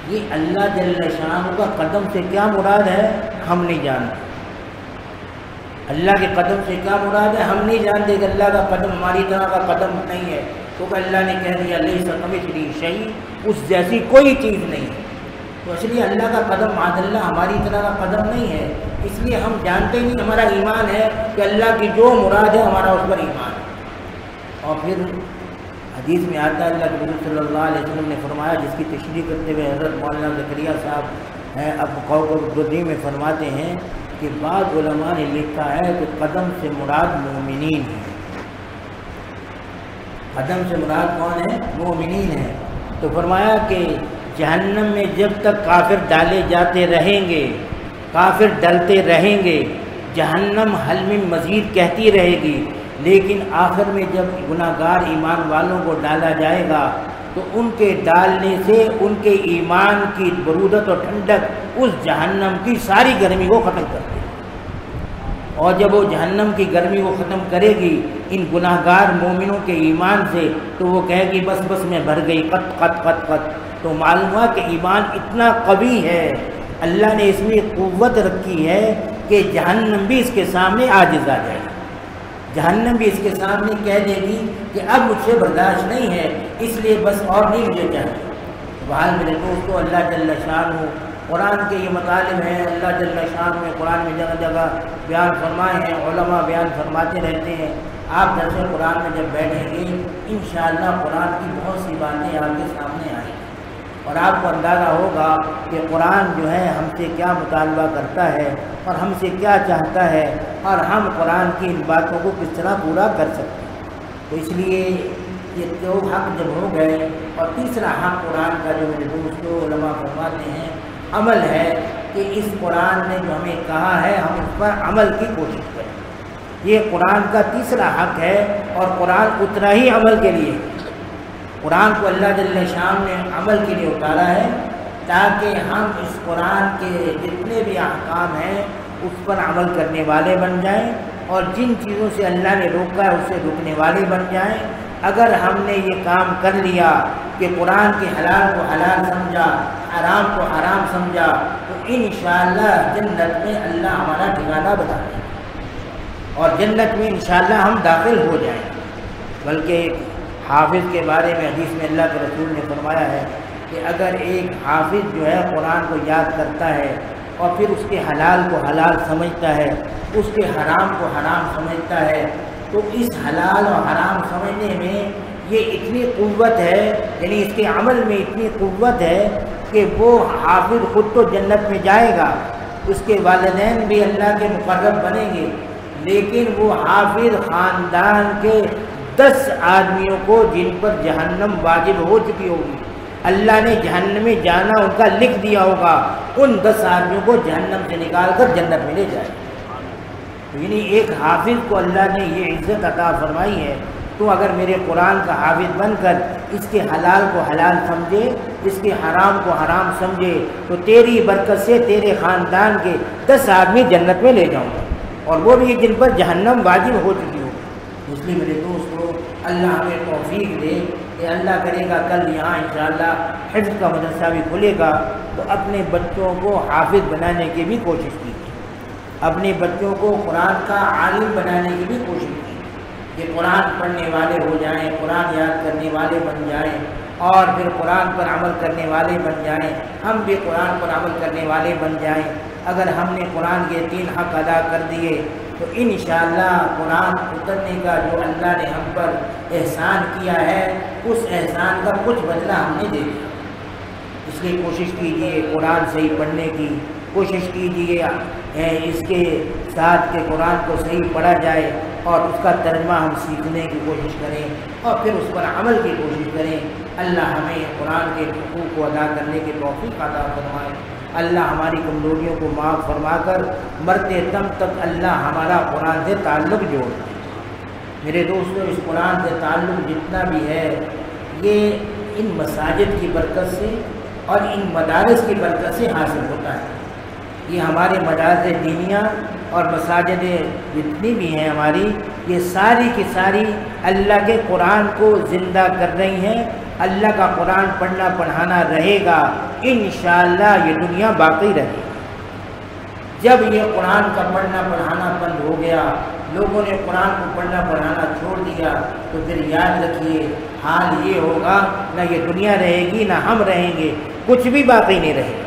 یہ اللہ جل شانہ کا قدم سے کیا مراد ہے ہم نہیں جانتے، اللہ کے قدم سے کیا مراد ہے ہم نہیں جانتے کہ اللہ کا قدم ہماری طرح کا قدم نہیں ہے، کیونکہ اللہ نے کہہ دیا لیس کمثلہ شیء، اس جیسی کوئی چیز نہیں ہے، تو اس لیے اللہ کا قدم معاذ اللہ ہماری طرح کا قدم نہیں ہے، اس لیے ہم جانتے نہیں، ہمارا ایمان ہے کہ اللہ کی جو مراد ہے ہمارا اس پر ایمان ہے۔ اور پھر حدیث میں آتا ہے اللہ کے رسول صلی اللہ علیہ وسلم نے فرمایا، جس کی تشریح کرتے ہوئے حضرت مولانا زکریا صاحب ہیں ابو کوثر الدوسی میں فرماتے ہیں کہ بعض علماء نے لکھا ہے کہ قدم سے مراد مومنین ہیں، قدم سے مراد کون ہے؟ مومنین ہیں۔ تو فرمایا کہ جہنم میں جب تک کافر ڈالے جاتے رہیں گے، کافر ڈلتے رہیں گے، جہنم حل من مزید کہتی رہے گی، لیکن آخر میں جب گناہ گار ایمان والوں کو ڈالا جائے گا تو ان کے ڈالنے سے ان کے ایمان کی برودت اور ٹھنڈک اس جہنم کی ساری گرمی کو ختم کر دے گی، اور جب وہ جہنم کی گرمی کو ختم کرے گی ان گناہ گار مومنوں کے ایمان سے، تو وہ کہے گی بس بس میں بھر گئی، قط قط قط قط۔ تو معلوم ہوا کہ ایمان اتنا قوی ہے، اللہ نے اس میں قوت رکھی ہے کہ جہنم بھی اس کے سامنے عاجز آ جائے گی، جہنم بھی اس کے سامنے کہہ دے گی کہ اب مجھ سے برداشت نہیں ہے، اس لیے بس اور نہیں مجھے چاہیے۔ بہرحال میرے دوستو، اللہ جل شانہ قرآن کے یہ مطالب ہیں، اللہ جل شانہ میں قرآن میں جگہ جگہ بیان فرمائے ہیں، علماء بیان فرماتے رہتے ہیں۔ آپ درس قرآن میں جب بیٹھیں گے انشاءاللہ قرآن کی بہت سی باتیں آپ کے سامنے آئیں گی، اور آپ کو اندازہ ہوگا کہ قرآن جو ہے ہم سے کیا مطالبہ کرتا ہے اور ہم سے کیا چاہتا ہے، اور ہم قرآن کی ان باتوں کو کس طرح پورا کر سکتے ہیں۔ تو اس لیے یہ دو حق جب ہو گئے، اور تیسرا حق قرآن کا جو میرے دوستوں علماء فرماتے ہیں عمل ہے، کہ اس قرآن نے جو ہمیں کہا ہے ہم اس پر عمل کی کوشش کریں، یہ قرآن کا تیسرا حق ہے، اور قرآن اتنا ہی عمل کے لیے، قرآن کو اللہ جل شان نے عمل کے لیے اتارا ہے تاکہ ہم اس قرآن کے جتنے بھی احکام ہیں اس پر عمل کرنے والے بن جائیں، اور جن چیزوں سے اللہ نے روکا ہے اس سے رکنے والے بن جائیں۔ اگر ہم نے یہ کام کر لیا کہ قرآن کے حلال کو حلال سمجھا، حرام کو حرام سمجھا، تو انشاءاللہ جنت میں اللہ ہمارا ٹھکانہ بتا دے گا، اور جنت میں انشاءاللہ ہم داخل ہو جائیں۔ بلکہ حافظ کے بارے میں حدیث میں اللہ کے رسول نے فرمایا ہے کہ اگر ایک حافظ جو ہے قرآن کو یاد کرتا ہے اور پھر اس کے حلال کو حلال سمجھتا ہے، اس کے حرام کو حرام سمجھتا ہے، تو اس حلال اور حرام سمجھنے میں یہ اتنی قوت ہے، یعنی اس کے عمل میں اتنی قوت ہے کہ وہ حافظ خود تو جنت میں جائے گا، اس کے والدین بھی اللہ کے مقرب بنیں گے، لیکن وہ حافظ خاندان کے 10 آدمیوں کو جن پر جہنم واجب ہو چکی ہوگی، اللہ نے جہنم میں جانا ان کا لکھ دیا ہوگا، ان 10 آدمیوں کو جہنم سے نکال کر جنت میں لے جائے۔ یعنی ایک حافظ کو اللہ نے یہ عزت عطا فرمائی ہے، تو اگر میرے قرآن کا حافظ بن کر اس کے حلال کو حلال سمجھے، اس کے حرام کو حرام سمجھے، تو تیری برکت سے تیرے خاندان کے 10 آدمی جنت میں لے جاؤں گا، اور وہ بھی جن پر جہنم واجب ہو چکی ہو۔ اس لیے میرے دوستو، اللہ ہمیں توفیق دے کہ اللہ کرے گا کل یہاں انشاءاللہ حفظ کا مدرسہ بھی کھلے گا، تو اپنے بچوں کو حافظ بنانے کی بھی کوشش کیجیے، اپنے بچوں کو قرآن کا عالم بنانے کی بھی کوشش کیجیے کہ قرآن پڑھنے والے ہو جائیں، قرآن یاد کرنے والے بن جائیں، اور پھر قرآن پر عمل کرنے والے بن جائیں، ہم بھی قرآن پر عمل کرنے والے بن جائیں۔ اگر ہم نے قرآن کے 3 حق ادا کر دیے تو انشاءاللہ قرآن اترنے کا جو اللہ نے ہم پر احسان کیا ہے، اس احسان کا کچھ بدلہ ہم نے دے دیا۔ اس لیے کوشش کیجیے قرآن صحیح پڑھنے کی، کوشش کیجیے اس کے ساتھ کہ قرآن کو صحیح پڑھا جائے، اور اس کا ترجمہ ہم سیکھنے کی کوشش کریں، اور پھر اس پر عمل کی کوشش کریں۔ اللہ ہمیں قرآن کے حقوق کو ادا کرنے کی توفیق عطا فرمائے۔ اللہ ہماری کمزوریوں کو معاف فرما کر مرتے دم تک اللہ ہمارا قرآن سے تعلق جوڑ دے۔ میرے دوستوں، اس قرآن سے تعلق جتنا بھی ہے، یہ ان مساجد کی برکت سے اور ان مدارس کی برکت سے حاصل ہوتا ہے۔ یہ ہمارے مدارس دینیہ اور مساجدیں جتنی بھی ہیں ہماری، یہ ساری کی ساری اللہ کے قرآن کو زندہ کر رہی ہیں۔ اللہ کا قرآن پڑھنا پڑھانا رہے گا، انشاءاللہ یہ دنیا باقی رہے گی۔ جب یہ قرآن کا پڑھنا پڑھانا بند ہو گیا، لوگوں نے قرآن کو پڑھنا پڑھانا چھوڑ دیا، تو پھر یاد رکھیے حال یہ ہوگا، نہ یہ دنیا رہے گی نہ ہم رہیں گے، کچھ بھی باقی نہیں رہے گا۔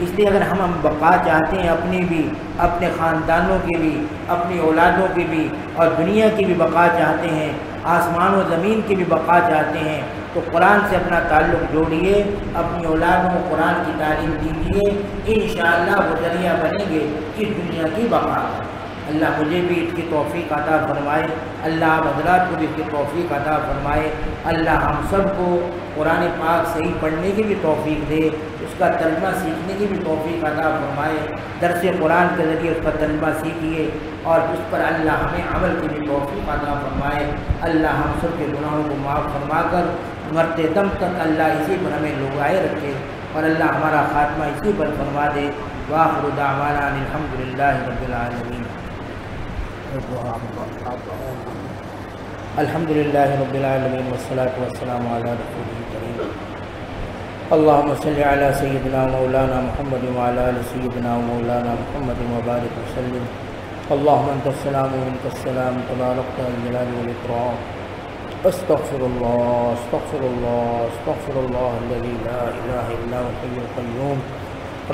اس لیے اگر ہم بقا چاہتے ہیں، اپنی بھی، اپنے خاندانوں کی بھی، اپنی اولادوں کی بھی، اور دنیا کی بھی بقا چاہتے ہیں، آسمان و زمین کی بھی بقا چاہتے ہیں، تو قرآن سے اپنا تعلق جوڑیے، اپنی اولادوں کو قرآن کی تعلیم دیجیے، انشاءاللہ وہ ذریعہ بنیں گے اس دنیا کی بقا۔ اللہ مجھے بھی اس کی توفیق عطا فرمائے، اللہ آپ حضرات کو بھی اس کی توفیق عطا فرمائے، اللہ ہم سب کو قرآن پاک صحیح پڑھنے کی بھی توفیق دے، اس کا ترجمہ سیکھنے کی بھی توفیق عطا فرمائے، درس قرآن کے ذریعے اس کا ترجمہ سیکھیے اور اس پر اللہ ہمیں عمل کی بھی توفیق عطا فرمائے۔ اللہ ہم سب کے گناہوں کو معاف فرما کر مرتے دم تک اللہ اسی پر ہمیں لگائے رکھے، اور اللہ ہمارا خاتمہ اسی پر فرما دے۔ وآخر دعوانا ان الحمدللہ رب العالمین۔ الحمدللہ رب العالمین والصلاة والسلام علی رسولہ الکریم۔ اللہم صلی علی سیدنا مولانا محمد وعلی آل سیدنا مولانا محمد وبارک وسلم۔ اللہم انت السلام ومنک السلام تبارکت ذو الجلال والاکرام۔ استغفر اللہ استغفر اللہ استغفر اللہ الذی لا الہ الا هو الحی القیوم۔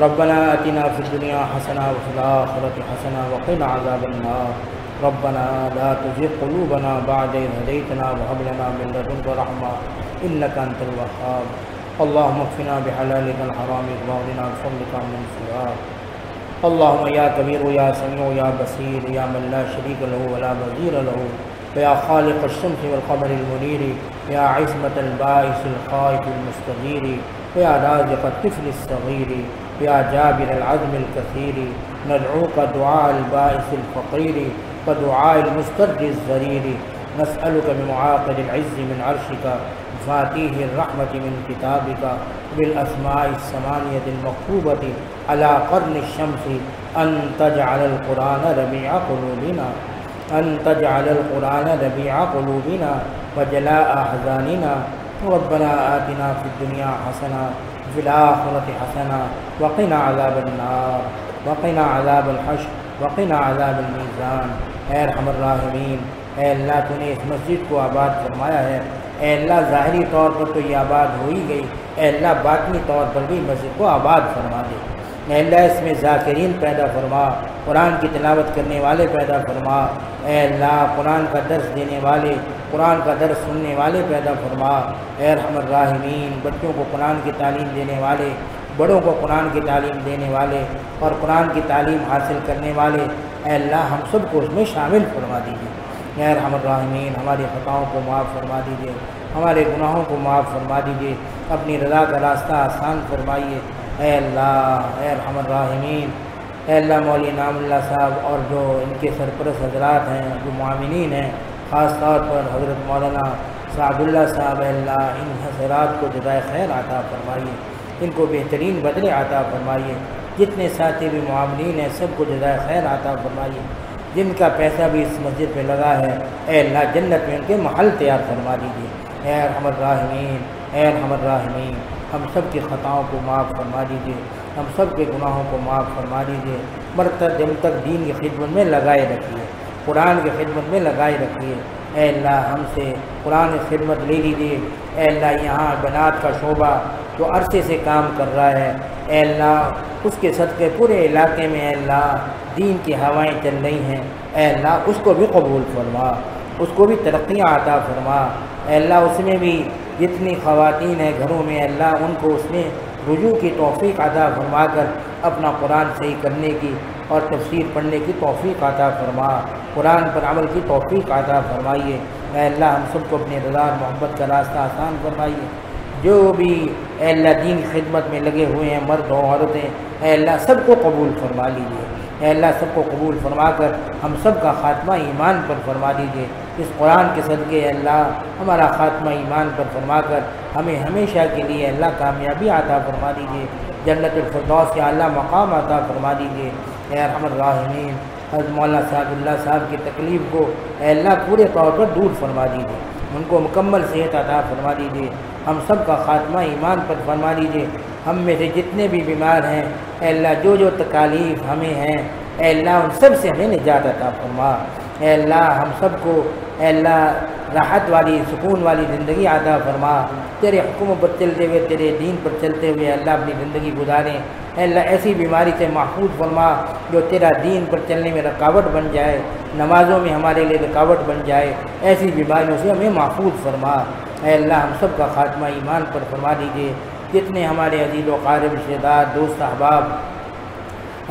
ربنا آتنا فی الدنیا حسنہ وفی الآخرۃ حسنہ وقنا عذاب النار۔ ربنا لا تزغ قلوبنا بعد إذ هديتنا وهب لنا من لدنك رحمة إنك أنت الوهاب۔ اللهم اكفنا بحلالك الحرام واغننا بفضلك عمن سواك۔ اللهم يا كبير يا سميع يا بصير يا من لا شريك له ولا وزير له، يا خالق الشمس والقمر المنير، يا عصمة البائس الخائف المستغير، يا رازق الطفل الصغير، يا جابر العزم الكثير، ندعوك دعاء البائس الفقير ودعاء المسترد الزرير، نسألك بمعاقد العز من عرشك فاتيه الرحمة من كتابك بالأسماء الثمانية المكتوبة على قرن الشمس أن تجعل القرآن ربيع قلوبنا، أن تجعل القرآن ربيع قلوبنا وجلاء أحزاننا۔ ربنا آتنا في الدنيا حسنة وفي الآخرة حسنة وقنا عذاب النار وقنا عذاب الحشر وقنا عذاب الميزان۔ اے ارحم الراحمین، اے اللہ تو نے اس مسجد کو آباد فرمایا ہے، اے اللہ ظاہری طور پر تو یہ آباد ہو ہی گئی، اے اللہ باطنی طور پر بھی مسجد کو آباد فرما دے۔ اے اللہ اس میں ذاکرین پیدا فرما، قرآن کی تلاوت کرنے والے پیدا فرما، اے اللہ قرآن کا درس دینے والے، قرآن کا درس سننے والے پیدا فرما۔ اے ارحم الراحمین، بچوں کو قرآن کی تعلیم دینے والے، بڑوں کو قرآن کی تعلیم دینے والے اور قرآن کی تعلیم حاصل کرنے والے، اے اللہ ہم سب کو اس میں شامل فرما دیجیے۔ اے ارحم الراحمین، ہماری خطاؤں کو معاف فرما دیجیے، ہمارے گناہوں کو معاف فرما دیجیے، اپنی رضا کا راستہ آسان فرمائیے۔ اے اللہ، اے ارحم الراحمین، اے اللہ مولوی انعام اللہ صاحب اور جو ان کے سرپرست حضرات ہیں، جو معاونین ہیں، خاص طور پر حضرت مولانا سعد اللہ صاحب، اے اللہ ان حضرات کو جزائے خیر عطا فرمائیے، ان کو بہترین بدلے عطا فرمائیے، جتنے ساتھی بھی معاونین ہیں سب کو جزائے خیر عطا فرمائیے، جن کا پیسہ بھی اس مسجد پہ لگا ہے اے اللہ جنت میں ان کے محل تیار فرما دیجیے۔ اے ارحم الراحمین، اے ارحم الراحمین، ہم سب کی خطاؤں کو معاف فرما دیجیے، ہم سب کے گناہوں کو معاف فرما دیجیے، مرتے دم تک دین کی خدمت میں لگائے رکھیے، قرآن کی خدمت میں لگائے رکھیے۔ اے اللہ ہم سے قرآن کی خدمت لے لیجیے۔ اے اللہ یہاں بنات کا شعبہ جو عرصے سے کام کر رہا ہے، اے اللہ اس کے صدقے پورے علاقے میں اے اللہ دین کی ہوائیں چل رہی ہیں، اے اللہ اس کو بھی قبول فرما، اس کو بھی ترقیاں عطا فرما۔ اے اللہ اس میں بھی جتنی خواتین ہیں گھروں میں اے اللہ ان کو اس میں رجوع کی توفیق عطا فرما کر اپنا قرآن صحیح کرنے کی اور تفسیر پڑھنے کی توفیق عطا فرما، قرآن پر عمل کی توفیق عطا فرمائیے۔ اے اللہ ہم سب کو اپنے رضا اور محبت کا راستہ آسان فرمائیے۔ جو بھی اے اللہ دین خدمت میں لگے ہوئے ہیں مرد ہوں عورتیں، اے اللہ سب کو قبول فرما لیجیے۔ اے اللہ سب کو قبول فرما کر ہم سب کا خاتمہ ایمان پر فرما دیجیے۔ اس قرآن کے صدقے اے اللہ ہمارا خاتمہ ایمان پر فرما کر ہمیں ہمیشہ کے لیے اللہ کامیابی عطا فرما دیجیے، جنت الفردوس کے اعلیٰ مقام عطا فرما دیجیے۔ اے ارحم الراحمین حضرت مولانا صاحب اللہ صاحب کی تکلیف کو اے اللہ پورے طور پر دور فرما دیجیے، ان کو مکمل صحت عطا فرما دیجیے، ہم سب کا خاتمہ ایمان پر فرما دیجیے، ہم میں سے جتنے بھی بیمار ہیں اے اللہ جو جو تکالیف ہمیں ہیں اے اللہ ان سب سے ہمیں نجات عطا فرما، اے اللہ ہم سب کو اے اللہ راحت والی سکون والی زندگی عطا فرما، تیرے حکم پر چلتے ہوئے تیرے دین پر چلتے ہوئے اللہ اپنی زندگی گزاریں، اے اللہ ایسی بیماری سے محفوظ فرما جو تیرا دین پر چلنے میں رکاوٹ بن جائے، نمازوں میں ہمارے لیے رکاوٹ بن جائے، ایسی بیماریوں سے ہمیں محفوظ فرما، اے اللہ ہم سب کا خاتمہ ایمان پر فرما دیجیے، جتنے ہمارے عزیز و قارب رشتہ دار دوست احباب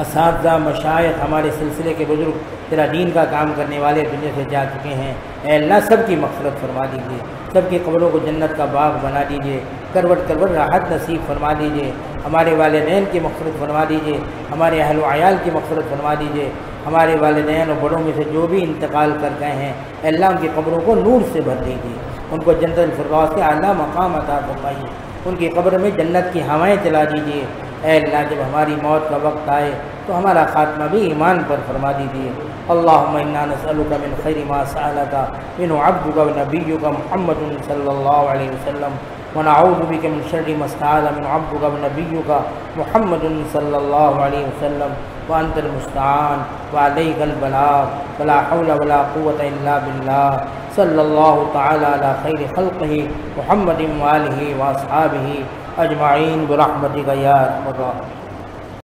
اساتذہ مشائخ ہمارے سلسلے کے بزرگ تیرا دین کا کام کرنے والے دنیا سے جا چکے ہیں اے اللہ سب کی مغفرت فرما دیجیے، سب کی قبروں کو جنت کا باغ بنا دیجیے، کروٹ کروٹ راحت نصیب فرما دیجیے، ہمارے والدین کی مغفرت فرما دیجیے، ہمارے اہل و عیال کی مغفرت فرما دیجیے، ہمارے والدین اور بڑوں میں سے جو بھی انتقال کر گئے ہیں اے اللہ ان کی قبروں کو نور سے بھر دیجیے، ان کو جنت الفردوس کے اعلیٰ مقام عطا فرمائیے، ان کی قبر میں جنت کی ہوائیں چلا دیجیے، اے اللہ جب ہماری موت کا وقت آئے تو ہمارا خاتمہ بھی ایمان پر فرما دیجیے۔ اللہم انا نسألک من خیر ما سألک منہ عبدک و نبیک محمد صلی اللہ علیہ وسلم ونعوذ بک من شر ما استعاذ من عبدک و نبیک محمد صلی اللہ علیہ وسلم وانت المستعان وعلیک البلاغ ولا حول ولا قوة الا باللہ صلی اللہ تعالی علی خیر خلقہ محمد وآلہ واصحابہ اجمعین برحمتک یا ارحم الراحمین۔